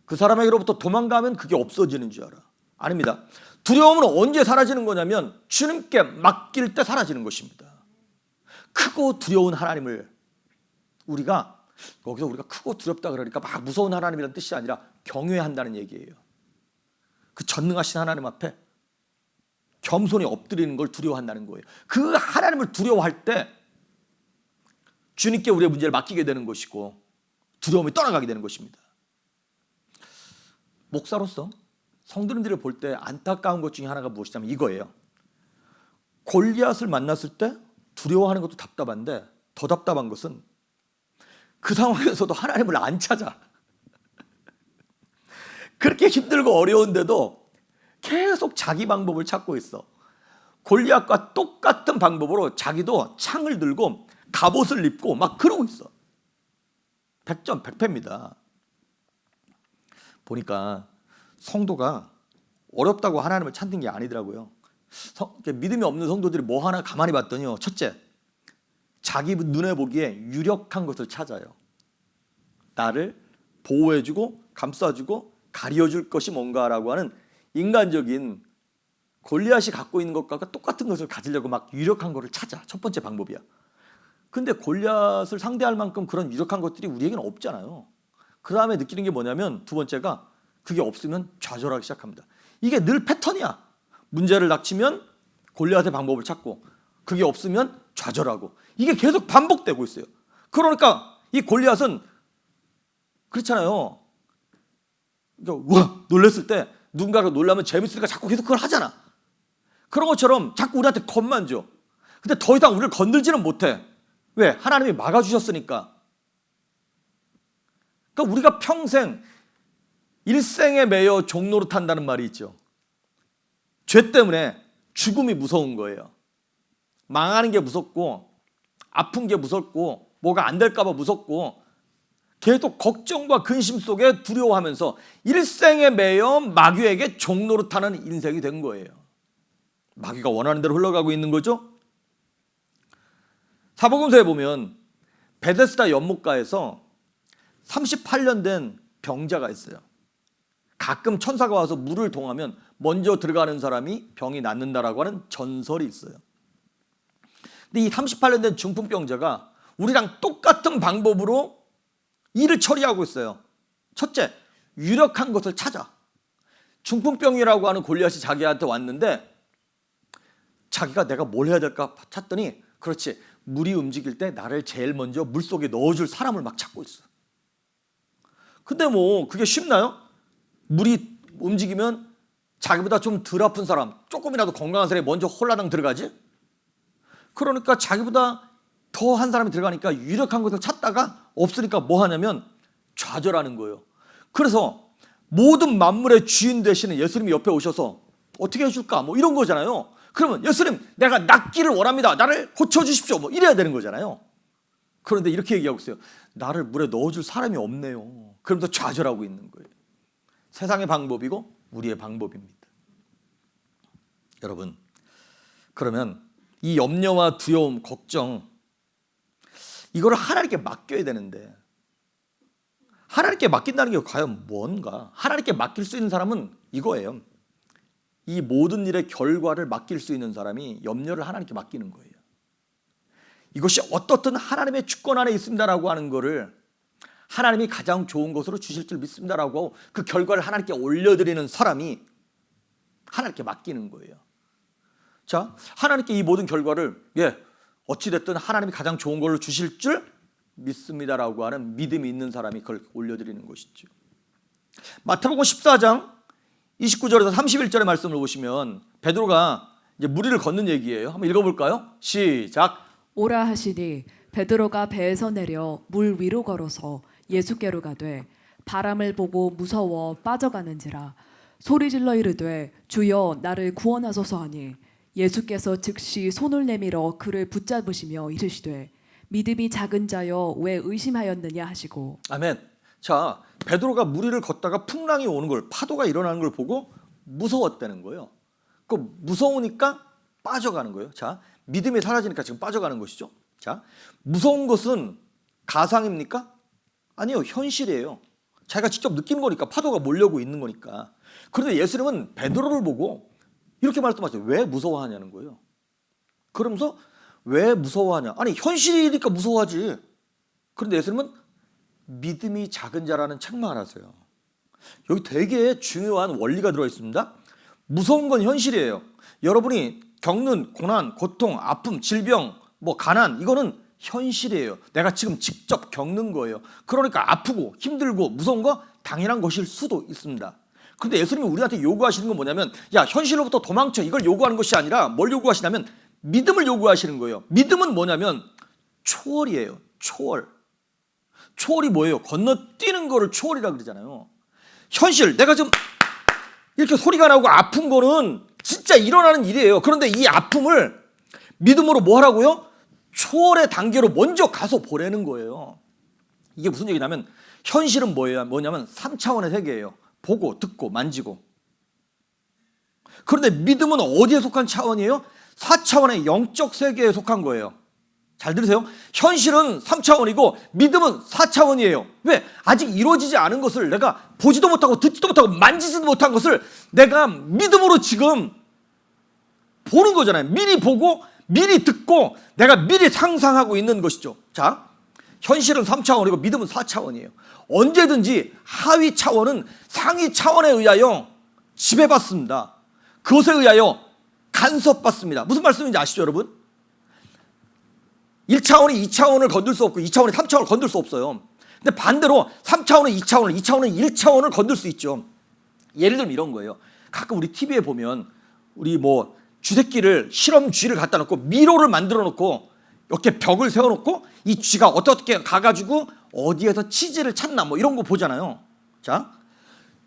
그 사람에게로부터 도망가면 그게 없어지는 줄 알아. 아닙니다. 두려움은 언제 사라지는 거냐면 주님께 맡길 때 사라지는 것입니다. 크고 두려운 하나님을 우리가, 여기서 우리가 크고 두렵다 그러니까 막 무서운 하나님이라는 뜻이 아니라 경외한다는 얘기예요. 그 전능하신 하나님 앞에 겸손히 엎드리는 걸 두려워한다는 거예요. 그 하나님을 두려워할 때 주님께 우리의 문제를 맡기게 되는 것이고 두려움이 떠나가게 되는 것입니다. 목사로서 성도님들을 볼 때 안타까운 것 중에 하나가 무엇이냐면 이거예요. 골리앗을 만났을 때 두려워하는 것도 답답한데 더 답답한 것은 그 상황에서도 하나님을 안 찾아. 그렇게 힘들고 어려운데도 계속 자기 방법을 찾고 있어. 골리앗과 똑같은 방법으로 자기도 창을 들고 갑옷을 입고 막 그러고 있어. 100점 100패입니다. 보니까 성도가 어렵다고 하나님을 찾는 게 아니더라고요. 믿음이 없는 성도들이 뭐 하나 가만히 봤더니요. 첫째, 자기 눈에 보기에 유력한 것을 찾아요. 나를 보호해주고 감싸주고 가려줄 것이 뭔가라고 하는 인간적인 골리앗이 갖고 있는 것과 똑같은 것을 가지려고 막 유력한 것을 찾아. 첫 번째 방법이야. 근데 골리앗을 상대할 만큼 그런 유력한 것들이 우리에게는 없잖아요. 그 다음에 느끼는 게 뭐냐면 두 번째가 그게 없으면 좌절하기 시작합니다. 이게 늘 패턴이야. 문제를 닥치면 골리앗의 방법을 찾고 그게 없으면 좌절하고 이게 계속 반복되고 있어요. 그러니까 이 골리앗은 그렇잖아요. 그러니까 우와 놀랬을 때 누군가가 놀라면 재밌으니까 자꾸 계속 그걸 하잖아. 그런 것처럼 자꾸 우리한테 겁만 줘. 근데 더 이상 우리를 건들지는 못해. 왜? 하나님이 막아주셨으니까. 그러니까 우리가 평생 일생에 매여 종로로 탄다는 말이 있죠. 죄 때문에 죽음이 무서운 거예요. 망하는 게 무섭고 아픈 게 무섭고 뭐가 안 될까 봐 무섭고 계속 걱정과 근심 속에 두려워하면서 일생에 매여 마귀에게 종로로 타는 인생이 된 거예요. 마귀가 원하는 대로 흘러가고 있는 거죠. 사복음서에 보면 베데스다 연못가에서 38년 된 병자가 있어요. 가끔 천사가 와서 물을 동하면 먼저 들어가는 사람이 병이 낫는다라고 하는 전설이 있어요. 근데 이 38년 된 중풍병자가 우리랑 똑같은 방법으로 일을 처리하고 있어요. 첫째, 유력한 것을 찾아. 중풍병이라고 하는 골리앗이 자기한테 왔는데 자기가 내가 뭘 해야 될까 찾더니 그렇지, 물이 움직일 때 나를 제일 먼저 물속에 넣어줄 사람을 막 찾고 있어. 근데 뭐 그게 쉽나요? 물이 움직이면 자기보다 좀 덜 아픈 사람, 조금이라도 건강한 사람이 먼저 홀라당 들어가지? 그러니까 자기보다 더 한 사람이 들어가니까 유력한 것을 찾다가 없으니까 뭐 하냐면 좌절하는 거예요. 그래서 모든 만물의 주인 되시는 예수님이 옆에 오셔서 어떻게 해줄까? 뭐 이런 거잖아요. 그러면 예수님, 내가 낫기를 원합니다. 나를 고쳐주십시오. 뭐 이래야 되는 거잖아요. 그런데 이렇게 얘기하고 있어요. 나를 물에 넣어줄 사람이 없네요. 그러면서 좌절하고 있는 거예요. 세상의 방법이고 우리의 방법입니다. 여러분, 그러면 이 염려와 두려움, 걱정, 이거를 하나님께 맡겨야 되는데 하나님께 맡긴다는 게 과연 뭔가? 하나님께 맡길 수 있는 사람은 이거예요. 이 모든 일의 결과를 맡길 수 있는 사람이 염려를 하나님께 맡기는 거예요. 이것이 어떻든 하나님의 주권 안에 있습니다라고 하는 거를 하나님이 가장 좋은 것으로 주실 줄 믿습니다라고 하고 그 결과를 하나님께 올려드리는 사람이 하나님께 맡기는 거예요. 자, 하나님께 이 모든 결과를 어찌됐든 하나님이 가장 좋은 걸로 주실 줄 믿습니다라고 하는 믿음이 있는 사람이 그걸 올려드리는 것이죠. 마태복음 14장 29절에서 31절의 말씀을 보시면 베드로가 이제 무리를 걷는 얘기예요. 한번 읽어볼까요? 시작. 오라 하시니 베드로가 배에서 내려 물 위로 걸어서 예수께로 가되 바람을 보고 무서워 빠져가는지라 소리질러 이르되 주여 나를 구원하소서 하니 예수께서 즉시 손을 내밀어 그를 붙잡으시며 이르시되 믿음이 작은 자여 왜 의심하였느냐 하시고. 아멘. 자, 베드로가 무리를 걷다가 풍랑이 오는 걸, 파도가 일어나는 걸 보고 무서웠다는 거예요. 그 무서우니까 빠져가는 거예요. 자, 믿음이 사라지니까 지금 빠져가는 것이죠. 자, 무서운 것은 가상입니까? 아니요, 현실이에요. 자기가 직접 느끼는 거니까, 파도가 몰려오고 있는 거니까. 그런데 예수님은 베드로를 보고 이렇게 말씀하세요. 왜 무서워하냐는 거예요. 그러면서 왜 무서워하냐? 아니, 현실이니까 무서워하지. 그런데 예수님은 믿음이 작은 자라는 책망을 하세요. 여기 되게 중요한 원리가 들어있습니다. 무서운 건 현실이에요. 여러분이 겪는 고난, 고통, 아픔, 질병, 가난, 이거는 현실이에요. 내가 지금 직접 겪는 거예요. 그러니까 아프고 힘들고 무서운 거 당연한 것일 수도 있습니다. 그런데 예수님이 우리한테 요구하시는 건 뭐냐면, 야, 현실로부터 도망쳐, 이걸 요구하는 것이 아니라 뭘 요구하시냐면 믿음을 요구하시는 거예요. 믿음은 뭐냐면 초월이에요. 초월. 초월이 뭐예요? 건너뛰는 거를 초월이라고 그러잖아요. 현실, 내가 지금 이렇게 소리가 나고 아픈 거는 진짜 일어나는 일이에요. 그런데 이 아픔을 믿음으로 뭐 하라고요? 초월의 단계로 먼저 가서 보내는 거예요. 이게 무슨 얘기냐면 현실은 뭐냐면 3차원의 세계예요. 보고, 듣고, 만지고. 그런데 믿음은 어디에 속한 차원이에요? 4차원의 영적 세계에 속한 거예요. 잘 들으세요. 현실은 3차원이고 믿음은 4차원이에요. 왜? 아직 이루어지지 않은 것을 내가 보지도 못하고 듣지도 못하고 만지지도 못한 것을 내가 믿음으로 지금 보는 거잖아요. 미리 보고 미리 듣고 내가 미리 상상하고 있는 것이죠. 자, 현실은 3차원이고 믿음은 4차원이에요. 언제든지 하위 차원은 상위 차원에 의하여 지배받습니다. 그것에 의하여 간섭받습니다. 무슨 말씀인지 아시죠, 여러분? 1차원이 2차원을 건들 수 없고 2차원이 3차원을 건들 수 없어요. 근데 반대로 3차원은 2차원을, 2차원은 1차원을 건들 수 있죠. 예를 들면 이런 거예요. 가끔 우리 TV에 보면 우리 뭐 쥐새끼를 실험 쥐를 갖다 놓고 미로를 만들어 놓고 이렇게 벽을 세워 놓고 이 쥐가 어떻게 가가지고 어디에서 치즈를 찾나 뭐 이런 거 보잖아요. 자,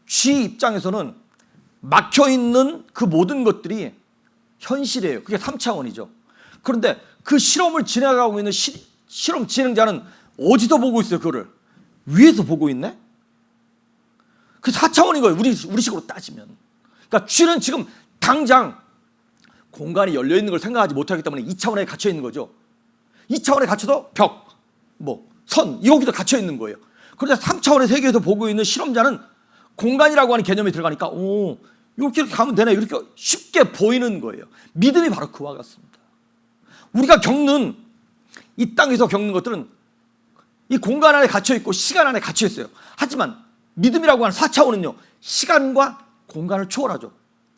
쥐 입장에서는 막혀 있는 그 모든 것들이 현실이에요. 그게 3차원이죠. 그런데 그 실험을 진행하고 있는 실험 진행자는 어디서 보고 있어요? 그거를 위에서 보고 있네. 그 4차원인 거예요. 우리식으로 따지면. 그러니까 쥐는 지금 당장 공간이 열려 있는 걸 생각하지 못하기 때문에 2차원에 갇혀 있는 거죠. 2차원에 갇혀서 벽, 뭐 선, 여기도 갇혀 있는 거예요. 그런데 3차원의 세계에서 보고 있는 실험자는 공간이라고 하는 개념이 들어가니까 이렇게 가면 되네, 이렇게 쉽게 보이는 거예요. 믿음이 바로 그와 같습니다. 우리가 겪는 이 땅에서 겪는 것들은 이 공간 안에 갇혀 있고 시간 안에 갇혀 있어요. 하지만 믿음이라고 하는 4차원은요, 시간과 공간을 초월하죠.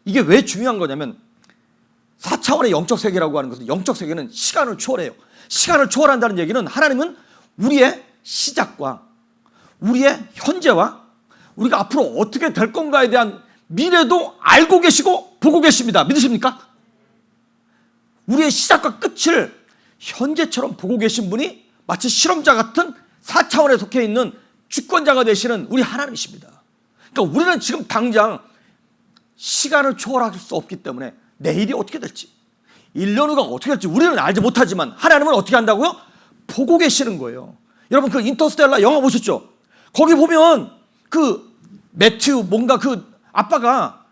이게 왜 중요한 거냐면 4차원의 영적 세계라고 하는 것은, 영적 세계는 시간을 초월해요. 시간을 초월한다는 얘기는 하나님은 우리의 시작과 우리의 현재와 우리가 앞으로 어떻게 될 건가에 대한 미래도 알고 계시고 보고 계십니다. 믿으십니까? 우리의 시작과 끝을 현재처럼 보고 계신 분이 마치 실험자 같은 4차원에 속해 있는 주권자가 되시는 우리 하나님이십니다. 그러니까 우리는 지금 당장 시간을 초월할 수 없기 때문에 내일이 어떻게 될지, 1년 후가 어떻게 될지 우리는 알지 못하지만 하나님은 어떻게 한다고요? 보고 계시는 거예요. 여러분 그 인터스텔라 영화 보셨죠? 거기 보면 그 매튜 뭔가 그 아빠가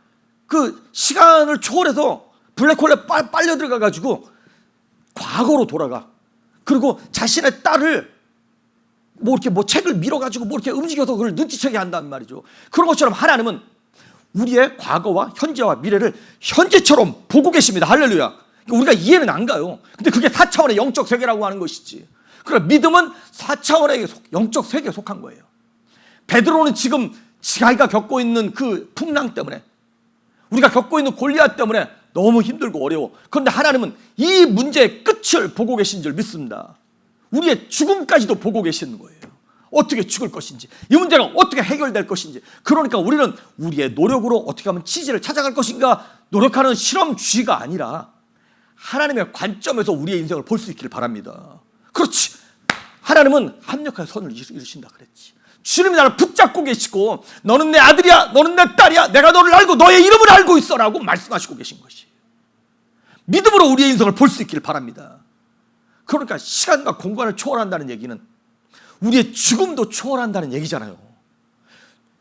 그 시간을 초월해서 블랙홀에 빨려 들어가 가지고 과거로 돌아가. 그리고 자신의 딸을 뭐 이렇게 뭐 책을 밀어 가지고 뭐 이렇게 움직여서 그걸 눈치채게 한단 말이죠. 그런 것처럼 하나님은 우리의 과거와 현재와 미래를 현재처럼 보고 계십니다. 할렐루야. 우리가 이해는 안 가요. 근데 그게 4차원의 영적 세계라고 하는 것이지. 그러나 믿음은 4차원의 영적 세계에 속한 거예요. 베드로는 지금 자기가 겪고 있는 그 풍랑 때문에, 우리가 겪고 있는 골리앗 때문에 너무 힘들고 어려워. 그런데 하나님은 이 문제의 끝을 보고 계신 줄 믿습니다. 우리의 죽음까지도 보고 계시는 거예요. 어떻게 죽을 것인지, 이 문제가 어떻게 해결될 것인지. 그러니까 우리는 우리의 노력으로 어떻게 하면 치즈를 찾아갈 것인가 노력하는 실험쥐가 아니라 하나님의 관점에서 우리의 인생을 볼 수 있기를 바랍니다. 그렇지. 하나님은 합력하여 선을 이루신다 그랬지. 주님이 나를 붙잡고 계시고 너는 내 아들이야, 너는 내 딸이야, 내가 너를 알고 너의 이름을 알고 있어라고 말씀하시고 계신 것이에요. 믿음으로 우리의 인생을 볼 수 있기를 바랍니다. 그러니까 시간과 공간을 초월한다는 얘기는 우리의 죽음도 초월한다는 얘기잖아요.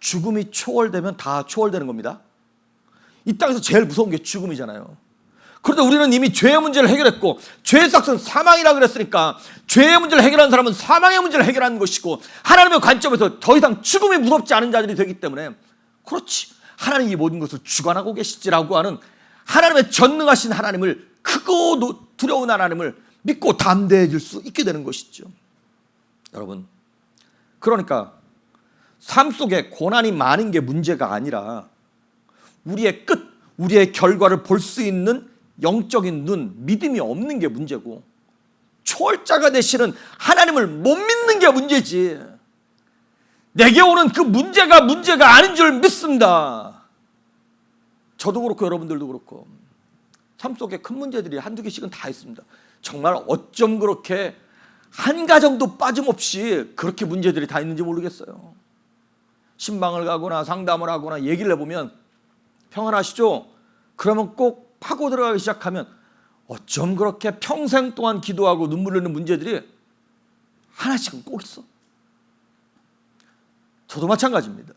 죽음이 초월되면 다 초월되는 겁니다. 이 땅에서 제일 무서운 게 죽음이잖아요. 그런데 우리는 이미 죄의 문제를 해결했고, 죄의 삭은 사망이라 그랬으니까 죄의 문제를 해결하는 사람은 사망의 문제를 해결하는 것이고, 하나님의 관점에서 더 이상 죽음이 무섭지 않은 자들이 되기 때문에, 그렇지, 하나님이 모든 것을 주관하고 계시지라고 하는 하나님의 전능하신 하나님을, 크고 두려운 하나님을 믿고 담대해질 수 있게 되는 것이죠. 여러분, 그러니까 삶 속에 고난이 많은 게 문제가 아니라 우리의 끝, 우리의 결과를 볼 수 있는 영적인 눈, 믿음이 없는 게 문제고, 초월자가 되시는 하나님을 못 믿는 게 문제지. 내게 오는 그 문제가 아닌 줄 믿습니다. 저도 그렇고 여러분들도 그렇고 삶 속에 큰 문제들이 한두 개씩은 다 있습니다. 정말 어쩜 그렇게 한 가정도 빠짐없이 그렇게 문제들이 다 있는지 모르겠어요. 신방을 가거나 상담을 하거나 얘기를 해보면 평안하시죠? 그러면 꼭 파고 들어가기 시작하면 어쩜 그렇게 평생 동안 기도하고 눈물 흘리는 문제들이 하나씩은 꼭 있어. 저도 마찬가지입니다.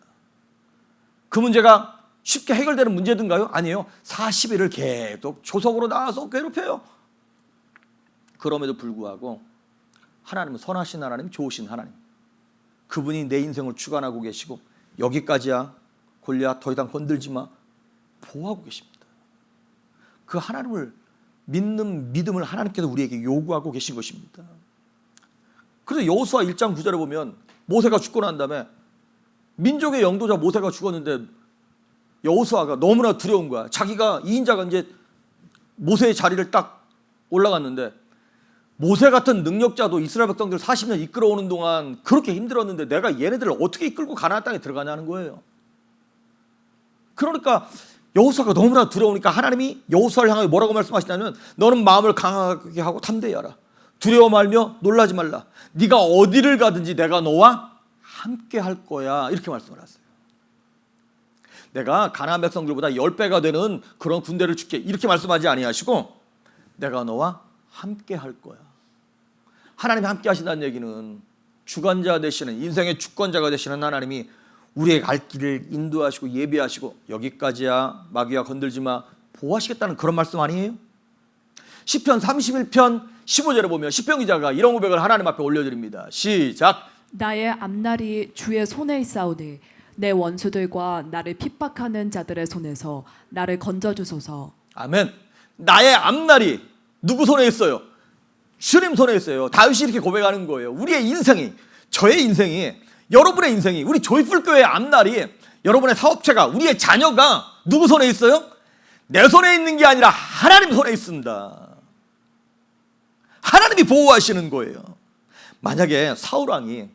그 문제가 쉽게 해결되는 문제든가요? 아니에요. 40일을 계속 조석으로 나와서 괴롭혀요. 그럼에도 불구하고 하나님은 선하신 하나님, 좋으신 하나님, 그분이 내 인생을 주관하고 계시고, 여기까지야, 골리앗 더 이상 건들지 마, 보호하고 계십니다. 그 하나님을 믿는 믿음을 하나님께서 우리에게 요구하고 계신 것입니다. 그래서 여호수아 1장 9절에 보면 모세가 죽고 난 다음에 민족의 영도자 모세가 죽었는데 여호수아가 너무나 두려운 거야. 자기가 2인자가 이제 모세의 자리를 딱 올라갔는데, 모세 같은 능력자도 이스라엘 백성들 40년 이끌어오는 동안 그렇게 힘들었는데 내가 얘네들을 어떻게 이끌고 가나안 땅에 들어가냐는 거예요. 그러니까 여호수아가 너무나 두려우니까 하나님이 여호수아를 향하여 뭐라고 말씀하시냐면 너는 마음을 강하게 하고 담대히 하라. 두려워 말며 놀라지 말라. 네가 어디를 가든지 내가 너와 함께 할 거야. 이렇게 말씀을 하세요. 내가 가나안 백성들보다 10배가 되는 그런 군대를 줄게. 이렇게 말씀하지 아니하시고 내가 너와 함께 할 거야. 하나님이 함께 하신다는 얘기는 주관자 되시는, 인생의 주권자가 되시는 하나님이 우리의 갈 길을 인도하시고 예비하시고 여기까지야 마귀야 건들지 마 보호하시겠다는 그런 말씀 아니에요? 시편 31편 15절에 보면 시편 기자가 이런 고백을 하나님 앞에 올려드립니다. 시작. 나의 앞날이 주의 손에 있사오니 내 원수들과 나를 핍박하는 자들의 손에서 나를 건져주소서. 아멘. 나의 앞날이 누구 손에 있어요? 주님 손에 있어요. 다윗이 이렇게 고백하는 거예요. 우리의 인생이, 저의 인생이, 여러분의 인생이, 우리 조이풀 교회의 앞날이, 여러분의 사업체가, 우리의 자녀가 누구 손에 있어요? 내 손에 있는 게 아니라 하나님 손에 있습니다. 하나님이 보호하시는 거예요. 만약에 사울왕이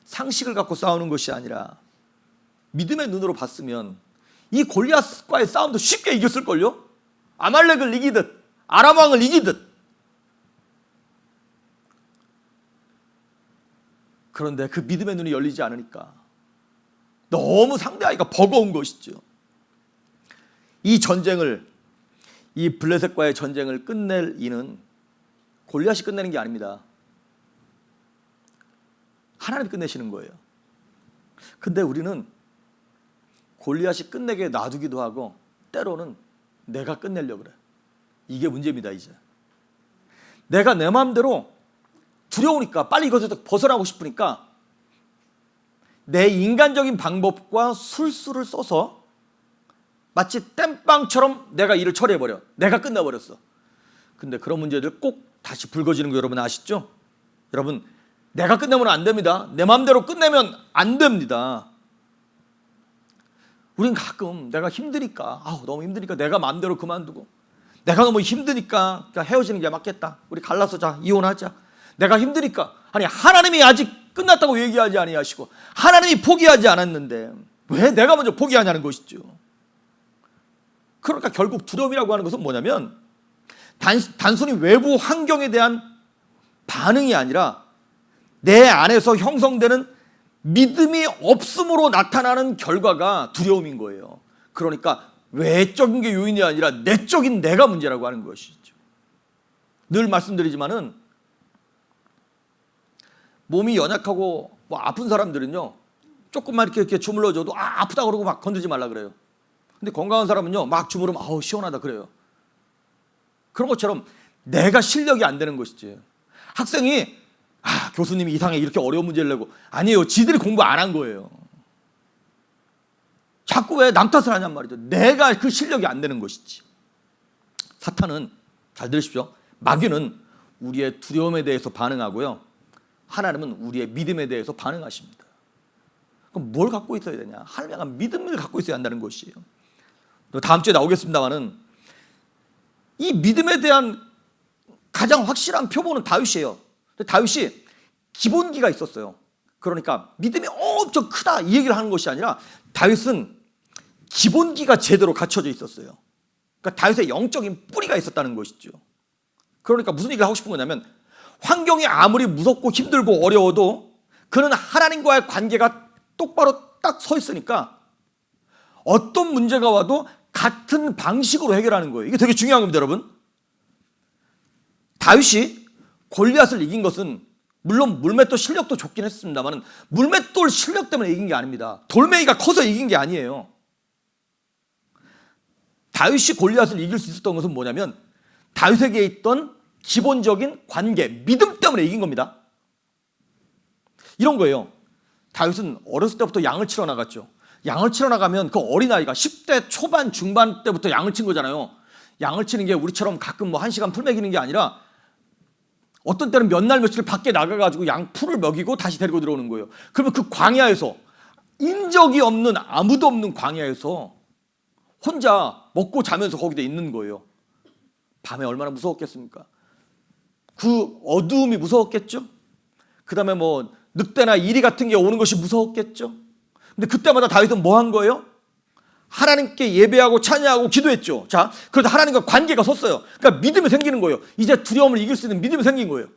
상식을 갖고 싸우는 것이 아니라 믿음의 눈으로 봤으면 이 골리앗과의 싸움도 쉽게 이겼을걸요? 아말렉을 이기듯 아람 왕을 이기듯. 그런데 그 믿음의 눈이 열리지 않으니까 너무 상대하기가 버거운 것이죠. 이 전쟁을, 이 블레셋과의 전쟁을 끝낼 이는 골리앗이 끝내는 게 아닙니다. 하나님이 끝내시는 거예요. 근데 우리는 골리앗이 끝내게 놔두기도 하고 때로는 내가 끝내려고 그래. 이게 문제입니다. 이제 내가 내 마음대로 두려우니까 빨리 이것에서 벗어나고 싶으니까 내 인간적인 방법과 술수를 써서 마치 땜빵처럼 내가 일을 처리해버려. 내가 끝나버렸어. 근데 그런 문제들 꼭 다시 불거지는 거 여러분 아시죠? 여러분, 내가 끝내면 안 됩니다. 내 마음대로 끝내면 안 됩니다. 우린 가끔 내가 힘드니까, 너무 힘드니까 내가 마음대로 그만두고, 내가 너무 힘드니까 헤어지는 게 맞겠다. 우리 갈라서 자, 이혼하자. 내가 힘드니까. 아니, 하나님이 아직 끝났다고 얘기하지 아니하시고 하나님이 포기하지 않았는데 왜 내가 먼저 포기하냐는 것이죠. 그러니까 결국 두려움이라고 하는 것은 뭐냐면 단순히 외부 환경에 대한 반응이 아니라 내 안에서 형성되는 믿음이 없음으로 나타나는 결과가 두려움인 거예요. 그러니까 외적인 게 요인이 아니라 내적인 내가 문제라고 하는 것이죠. 늘 말씀드리지만은 몸이 연약하고 아픈 사람들은요, 조금만 이렇게 주물러줘도 아프다 그러고 막 건들지 말라 그래요. 근데 건강한 사람은요, 막 주무르면 시원하다 그래요. 그런 것처럼 내가 실력이 안 되는 것이지. 학생이 교수님이 이상해 이렇게 어려운 문제를 내고, 아니에요. 지들이 공부 안 한 거예요. 자꾸 왜 남 탓을 하냔 말이죠. 내가 그 실력이 안 되는 것이지. 사탄은, 잘 들으십시오, 마귀는 우리의 두려움에 대해서 반응하고요, 하나님은 우리의 믿음에 대해서 반응하십니다. 그럼 뭘 갖고 있어야 되냐? 하나님의 믿음을 갖고 있어야 한다는 것이에요. 다음 주에 나오겠습니다만은 이 믿음에 대한 가장 확실한 표본은 다윗이에요. 다윗이 기본기가 있었어요. 그러니까 믿음이 엄청 크다 이 얘기를 하는 것이 아니라 다윗은 기본기가 제대로 갖춰져 있었어요. 그러니까 다윗의 영적인 뿌리가 있었다는 것이죠. 그러니까 무슨 얘기를 하고 싶은 거냐면, 환경이 아무리 무섭고 힘들고 어려워도 그는 하나님과의 관계가 똑바로 딱 서 있으니까 어떤 문제가 와도 같은 방식으로 해결하는 거예요. 이게 되게 중요한 겁니다, 여러분. 다윗이 골리앗을 이긴 것은 물론 물맷돌 실력도 좋긴 했습니다만 물맷돌 실력 때문에 이긴 게 아닙니다. 돌멩이가 커서 이긴 게 아니에요. 다윗이 골리앗을 이길 수 있었던 것은 뭐냐면 다윗에게 있던 기본적인 관계, 믿음 때문에 이긴 겁니다. 이런 거예요. 다윗은 어렸을 때부터 양을 치러 나갔죠. 양을 치러 나가면 그 어린아이가 10대 초반 중반 때부터 양을 친 거잖아요. 양을 치는 게 우리처럼 가끔 1시간 풀 먹이는 게 아니라 어떤 때는 몇 날 며칠 밖에 나가가지고 양 풀을 먹이고 다시 데리고 들어오는 거예요. 그러면 그 광야에서, 인적이 없는, 아무도 없는 광야에서 혼자 먹고 자면서 거기다 있는 거예요. 밤에 얼마나 무서웠겠습니까? 그 어두움이 무서웠겠죠? 그 다음에 늑대나 이리 같은 게 오는 것이 무서웠겠죠? 근데 그때마다 다윗은 뭐 한 거예요? 하나님께 예배하고 찬양하고 기도했죠. 자, 그래도 하나님과 관계가 섰어요. 그러니까 믿음이 생기는 거예요. 이제 두려움을 이길 수 있는 믿음이 생긴 거예요.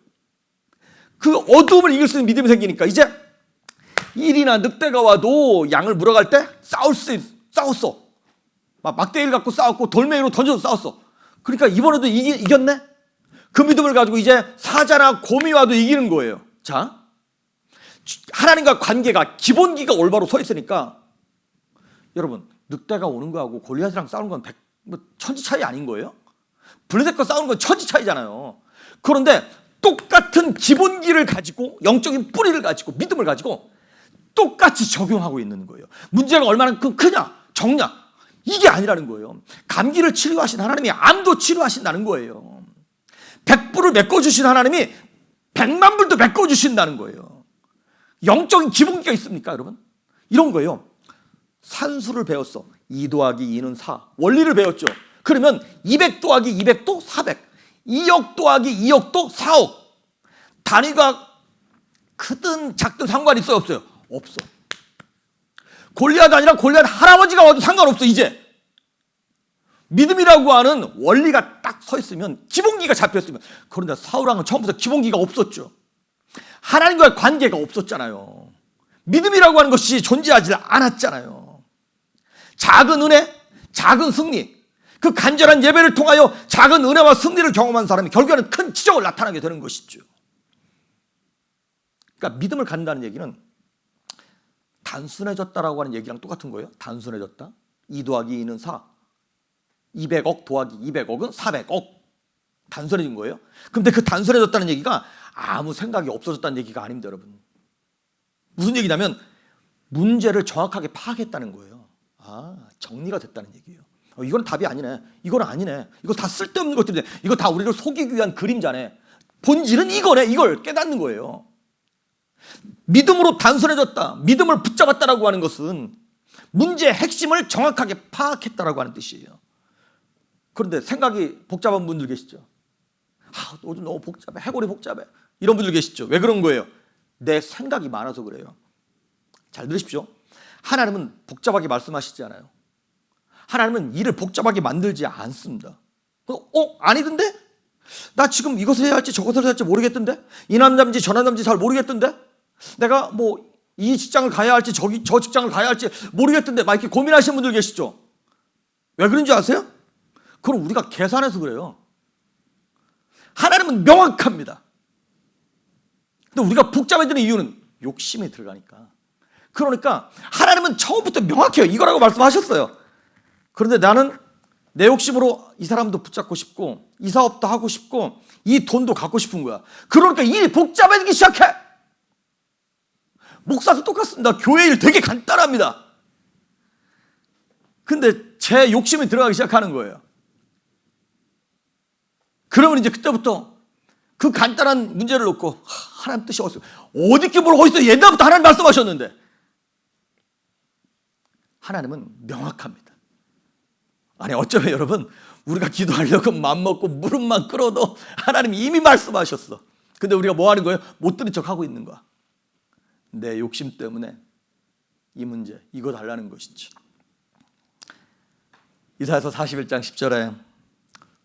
그 어두움을 이길 수 있는 믿음이 생기니까 이제 일이나 늑대가 와도 양을 물어갈 때 싸웠어. 막대기를 갖고 싸웠고 돌멩이로 던져서 싸웠어. 그러니까 이번에도 이겼네? 그 믿음을 가지고 이제 사자나 곰이 와도 이기는 거예요. 자, 하나님과 관계가 기본기가 올바로 서 있으니까 여러분 늑대가 오는 거하고 골리앗이랑 싸우는 건 천지 차이 아닌 거예요? 블레셋과 싸우는 건 천지 차이잖아요. 그런데 똑같은 기본기를 가지고 영적인 뿌리를 가지고 믿음을 가지고 똑같이 적용하고 있는 거예요. 문제가 얼마나 크냐 적냐 이게 아니라는 거예요. 감기를 치료하신 하나님이 암도 치료하신다는 거예요. 100불을 메꿔주신 하나님이 100만 불도 메꿔주신다는 거예요. 영적인 기본기가 있습니까 여러분? 이런 거예요. 산수를 배웠어. 2 더하기 2는 4 원리를 배웠죠. 그러면 200 더하기 200도 400 2억 더하기 2억도 4억. 단위가 크든 작든 상관이 있어요 없어요? 없어. 골리앗 아니라 골리앗 할아버지가 와도 상관없어. 이제 믿음이라고 하는 원리가 딱 서 있으면 기본기가 잡혔으면. 그런데 사울왕은 처음부터 기본기가 없었죠. 하나님과의 관계가 없었잖아요. 믿음이라고 하는 것이 존재하지 않았잖아요. 작은 은혜, 작은 승리, 그 간절한 예배를 통하여 작은 은혜와 승리를 경험한 사람이 결국에는 큰 지적을 나타나게 되는 것이죠. 그러니까 믿음을 갖는다는 얘기는 단순해졌다라고 하는 얘기랑 똑같은 거예요. 단순해졌다. 2 더하기 2는 4. 200억 더하기 200억은 400억. 단순해진 거예요. 근데 그 단순해졌다는 얘기가 아무 생각이 없어졌다는 얘기가 아닙니다, 여러분. 무슨 얘기냐면 문제를 정확하게 파악했다는 거예요. 정리가 됐다는 얘기예요. 이건 답이 아니네. 이건 아니네. 이거 다 쓸데없는 것들이네. 이거 다 우리를 속이기 위한 그림자네. 본질은 이거네. 이걸 깨닫는 거예요. 믿음으로 단순해졌다. 믿음을 붙잡았다라고 하는 것은 문제의 핵심을 정확하게 파악했다라고 하는 뜻이에요. 그런데 생각이 복잡한 분들 계시죠? 요즘 너무 복잡해. 해골이 복잡해. 이런 분들 계시죠? 왜 그런 거예요? 내 생각이 많아서 그래요. 잘 들으십시오. 하나님은 복잡하게 말씀하시지 않아요. 하나님은 일을 복잡하게 만들지 않습니다. 아니던데? 나 지금 이것을 해야 할지 저것을 해야 할지 모르겠던데? 이 남자인지 저 남자인지 잘 모르겠던데? 내가 이 직장을 가야 할지 저 직장을 가야 할지 모르겠던데 막 이렇게 고민하시는 분들 계시죠? 왜 그런지 아세요? 그럼 우리가 계산해서 그래요. 하나님은 명확합니다. 근데 우리가 복잡해지는 이유는 욕심이 들어가니까. 그러니까 하나님은 처음부터 명확해요. 이거라고 말씀하셨어요. 그런데 나는 내 욕심으로 이 사람도 붙잡고 싶고 이 사업도 하고 싶고 이 돈도 갖고 싶은 거야. 그러니까 일이 복잡해지기 시작해. 목사도 똑같습니다. 교회 일 되게 간단합니다. 근데 제 욕심이 들어가기 시작하는 거예요. 그러면 이제 그때부터 그 간단한 문제를 놓고 하나님 뜻이 어디 있게 뭘 어디 있어? 옛날부터 하나님 말씀하셨는데. 하나님은 명확합니다. 아니 어쩌면 여러분 우리가 기도하려고 맘먹고 무릎만 꿇어도 하나님이 이미 말씀하셨어. 근데 우리가 뭐 하는 거예요? 못 들은 척하고 있는 거야. 내 욕심 때문에 이 문제 이거 달라는 것이지. 이사야서 41장 10절에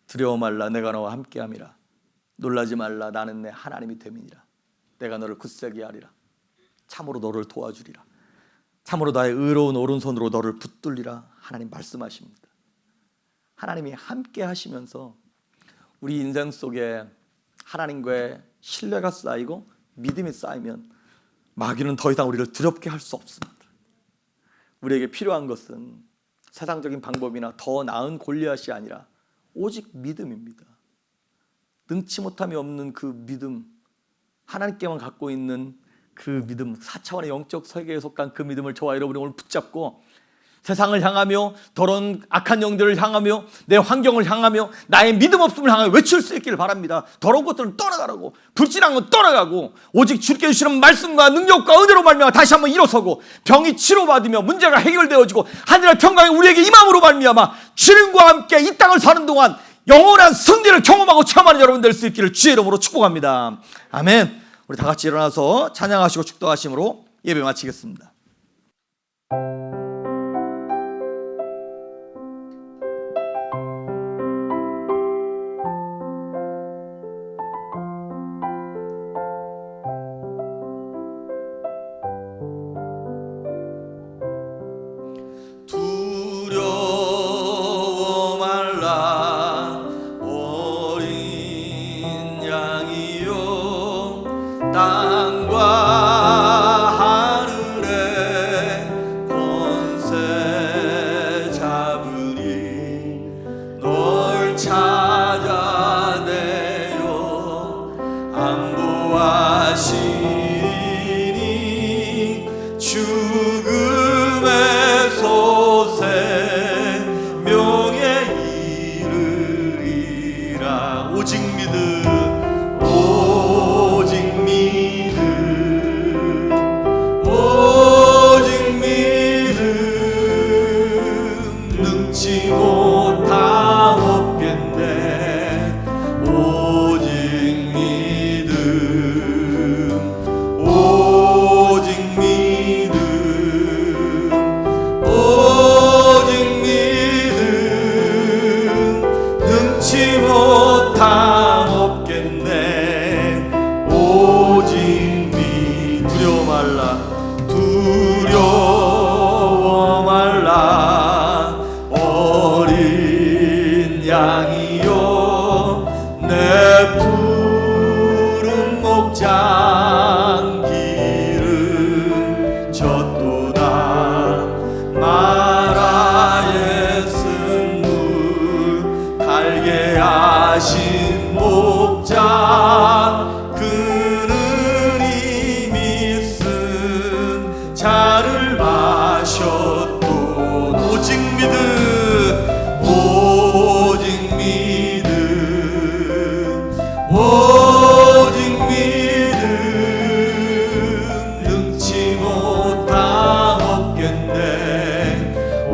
두려워 말라 내가 너와 함께함이라 놀라지 말라 나는 내 하나님이 됨이니라 내가 너를 굳세게 하리라 참으로 너를 도와주리라 참으로 나의 의로운 오른손으로 너를 붙들리라 하나님 말씀하십니다. 하나님이 함께 하시면서 우리 인생 속에 하나님과의 신뢰가 쌓이고 믿음이 쌓이면 마귀는 더 이상 우리를 두렵게 할 수 없습니다. 우리에게 필요한 것은 세상적인 방법이나 더 나은 골리앗이 아니라 오직 믿음입니다. 능치 못함이 없는 그 믿음, 하나님께만 갖고 있는 그 믿음, 4차원의 영적 세계에 속한 그 믿음을 저와 여러분이 오늘 붙잡고 세상을 향하며 더러운 악한 영들을 향하며 내 환경을 향하며 나의 믿음 없음을 향하여 외칠 수 있기를 바랍니다. 더러운 것들은 떠나가라고, 불신한 건 떠나가고 오직 주께 주시는 말씀과 능력과 은혜로 말미암아 다시 한번 일어서고 병이 치료받으며 문제가 해결되어지고 하늘의 평강이 우리에게 임함으로 말미암아 주님과 함께 이 땅을 사는 동안 영원한 승리를 경험하고 체험하는 여러분 될 수 있기를 주의 이름으로 축복합니다. 아멘. 우리 다 같이 일어나서 찬양하시고 축도하심으로 예배 마치겠습니다.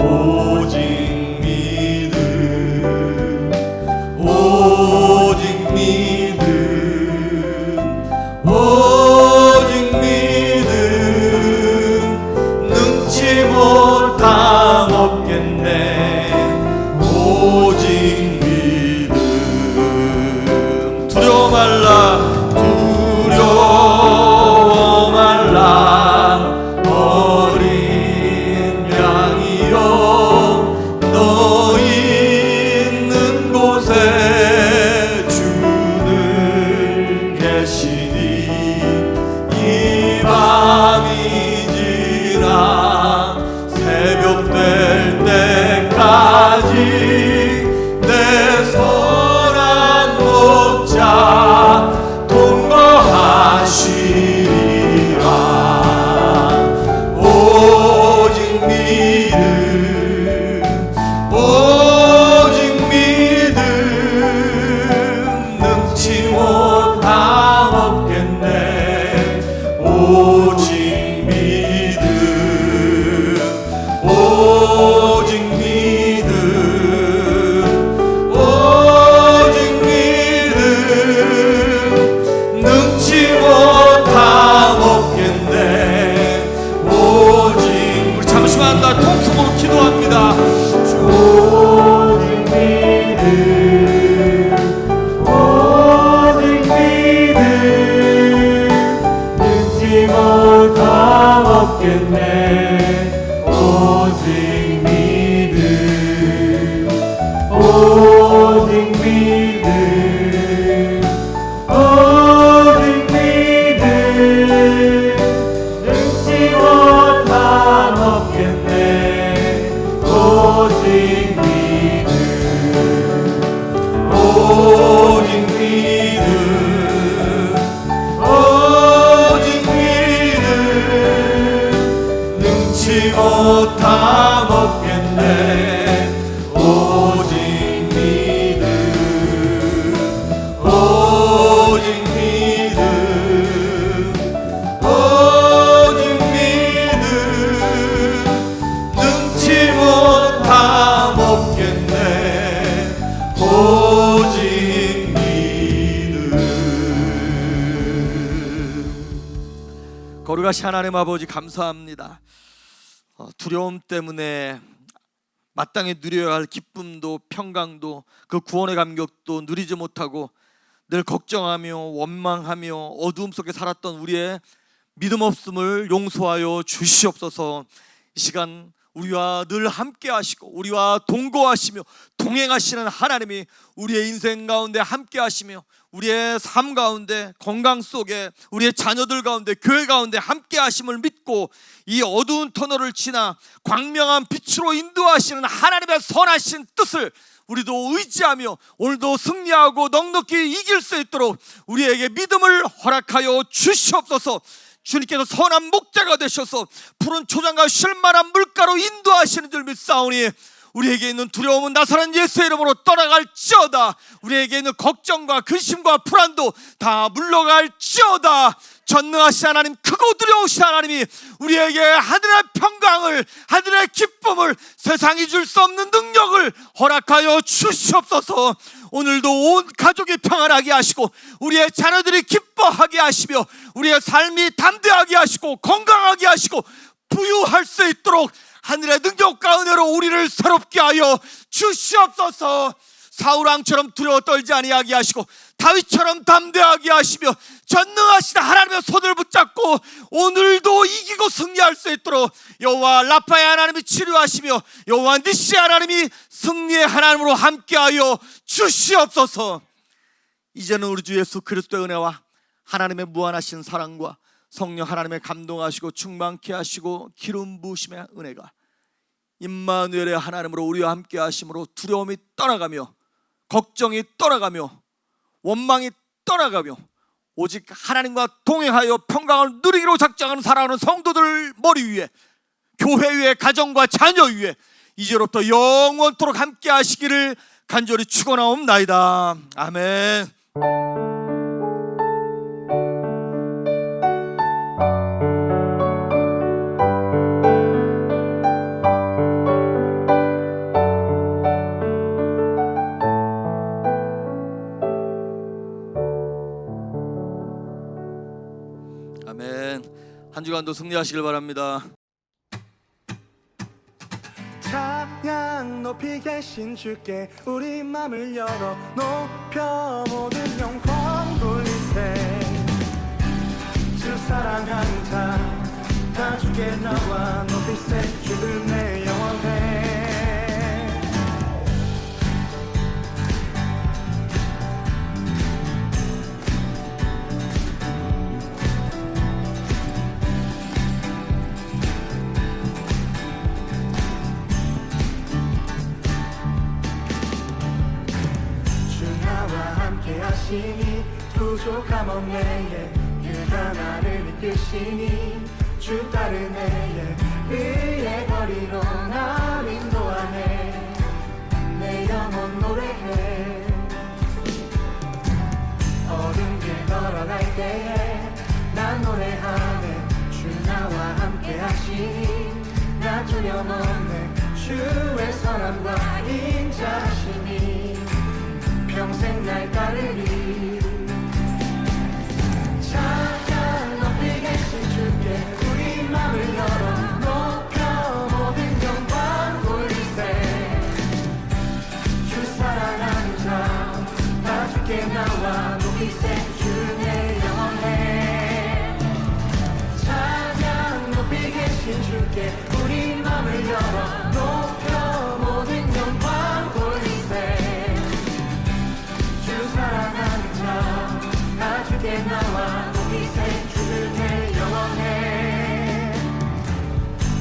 오직 믿음 오직 믿음 오직 믿음 능치 못함 없겠네 오직 믿음 두려워 말라 두려워 말라 어린 양이여 너 있는 곳에 주는 계시니 이 밤이 지나 새벽 될 때까지 내 선한 목자 동거하시리라 오직 믿음 오직 믿음 능치 못함 없겠네 오직 믿음 오직 믿음 오직 믿음 능치 못함 없겠네 오직 우리 잠시만 나 통성으로 기도합니다 오직 믿음 오직 믿음 능치 못함 없겠네 오직 믿음 오직 믿음 오직 믿음 능치 못함 없겠네 오직 믿음 오직 믿음 오직 믿음 능치 못함 없겠네 오직 믿음 오직 믿음 오직 믿음 능치 못함 없겠네 오직 믿음 거룩하신 하나님 아버지 감사합니다. 두려움 때문에 마땅히 누려야 할 기쁨도 평강도 그 구원의 감격도 누리지 못하고 늘 걱정하며 원망하며 어두움 속에 살았던 우리의 믿음 없음을 용서하여 주시옵소서. 이 시간 우리와 늘 함께 하시고 우리와 동거하시며 동행하시는 하나님이 우리의 인생 가운데 함께 하시며 우리의 삶 가운데 건강 속에 우리의 자녀들 가운데 교회 가운데 함께 하심을 믿고 이 어두운 터널을 지나 광명한 빛으로 인도하시는 하나님의 선하신 뜻을 우리도 의지하며 오늘도 승리하고 넉넉히 이길 수 있도록 우리에게 믿음을 허락하여 주시옵소서. 주님께서 선한 목자가 되셔서 푸른 초장과 쉴만한 물가로 인도하시는 줄 믿사오니 우리에게 있는 두려움은 나사렛 예수의 이름으로 떠나갈지어다. 우리에게 있는 걱정과 근심과 불안도 다 물러갈지어다. 전능하신 하나님, 크고 두려우신 하나님이 우리에게 하늘의 평강을, 하늘의 기쁨을, 세상이 줄 수 없는 능력을 허락하여 주시옵소서. 오늘도 온 가족이 평안하게 하시고 우리의 자녀들이 기뻐하게 하시며 우리의 삶이 담대하게 하시고 건강하게 하시고 부유할 수 있도록 하늘의 능력과 은혜로 우리를 새롭게 하여 주시옵소서. 사울왕처럼 두려워 떨지 아니하게 하시고 다윗처럼 담대하게 하시며 전능하신 하나님의 손을 붙잡고 오늘도 이기고 승리할 수 있도록 여호와 라파의 하나님이 치료하시며 여호와 니시 하나님이 승리의 하나님으로 함께하여 주시옵소서. 이제는 우리 주 예수 그리스도의 은혜와 하나님의 무한하신 사랑과 성령 하나님의 감동하시고 충만케 하시고 기름 부으심의 은혜가 임마누엘의 하나님으로 우리와 함께 하심으로 두려움이 떠나가며 걱정이 떠나가며 원망이 떠나가며 오직 하나님과 동행하여 평강을 누리기로 작정하는 사랑하는 성도들 머리 위에, 교회 위에, 가정과 자녀 위에 이제로부터 영원토록 함께 하시기를 간절히 축원하옵나이다. 아멘. 시간도 승리하시길 바랍니다. 찬양 높이 계신 주께 우리 맘을 열어 높여 모든 영광 돌리세. 주 사랑하는 자 다 주께 나와 높이세. 주를 내 영원해. 주 나와 함께 하시니 부족함 없네. 그가 나를 이끄시니 주 따르네. 그의 거리로 날 인도하네. 내 영혼 노래해. 어둠 길 걸어갈 때에 난 노래하네. 주 나와 함께 하시니 나 두려움 없네. 주의 선함과 인자하시니 평생 날 따르리. 찬양 높이 계신 주께 우리 맘을 열어 높여 모든 영광 돌리세. 주 사랑하는 자 다 주께 나와 높이세. 주 내 영원해. 찬양 높이 계신 주께 우리 맘을 열어 높여 모든 영광 돌리세. 주 사랑하는 자 다 주께 나와 높이세. 주를 내 영원해.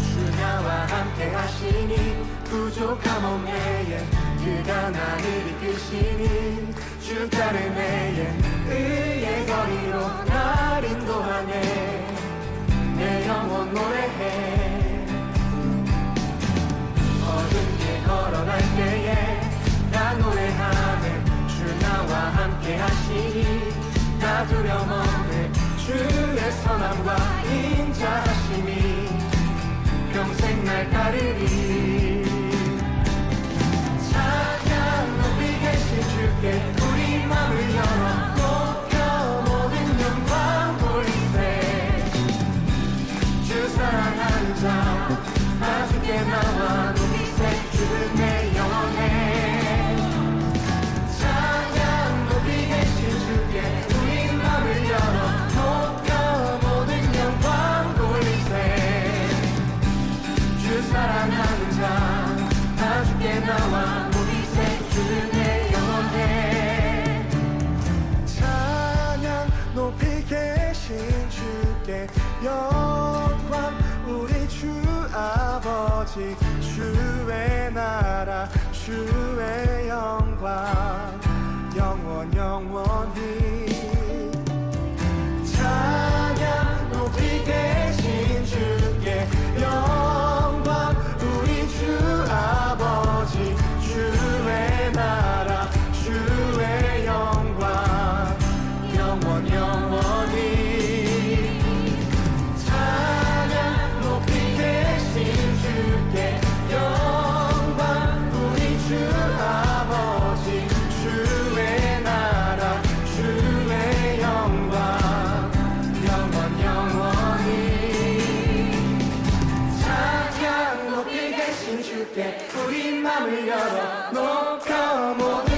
주 나와 함께 하시니 부족함 없네. 그가 나를 이끄시니 주 따르네. 의의 거리로 날 인도하네. 내 영혼 노래해. 어둠 길 걸어갈 때에 난 노래하네. 주 나와 함께 하시니 나 두려움 없네. 주의 선함과 인자하심이 평생 날 따르리. 찬양 높이 계신 주께 우리 맘을 열어 높여 모든 영광 돌리세. 주 사랑하는 자 다 주께 나와 높이세. 주를 내 영원해. 찬양 높이 계신 주께 우리 맘을 열어 높여 모든 영광 돌리세. 주 사랑하는 자 다 주께 나와 높이세. 주를 내 영원해. 찬양 높이 계신 주께 영광 우리 주 아버지. 주의 나라 주의 영광 영원 영원히. 찬양 높이 계신 주께 영광 우리 주 아버지. 주의 나라 주의 영광 영원 영원히. 찬양 높이 계신 주께 영광 우리 주 아버지. 주의 나라 주의 영광 영원 영원히. 찬양 높이 계신 주께 우리 맘을 열어 높여 모든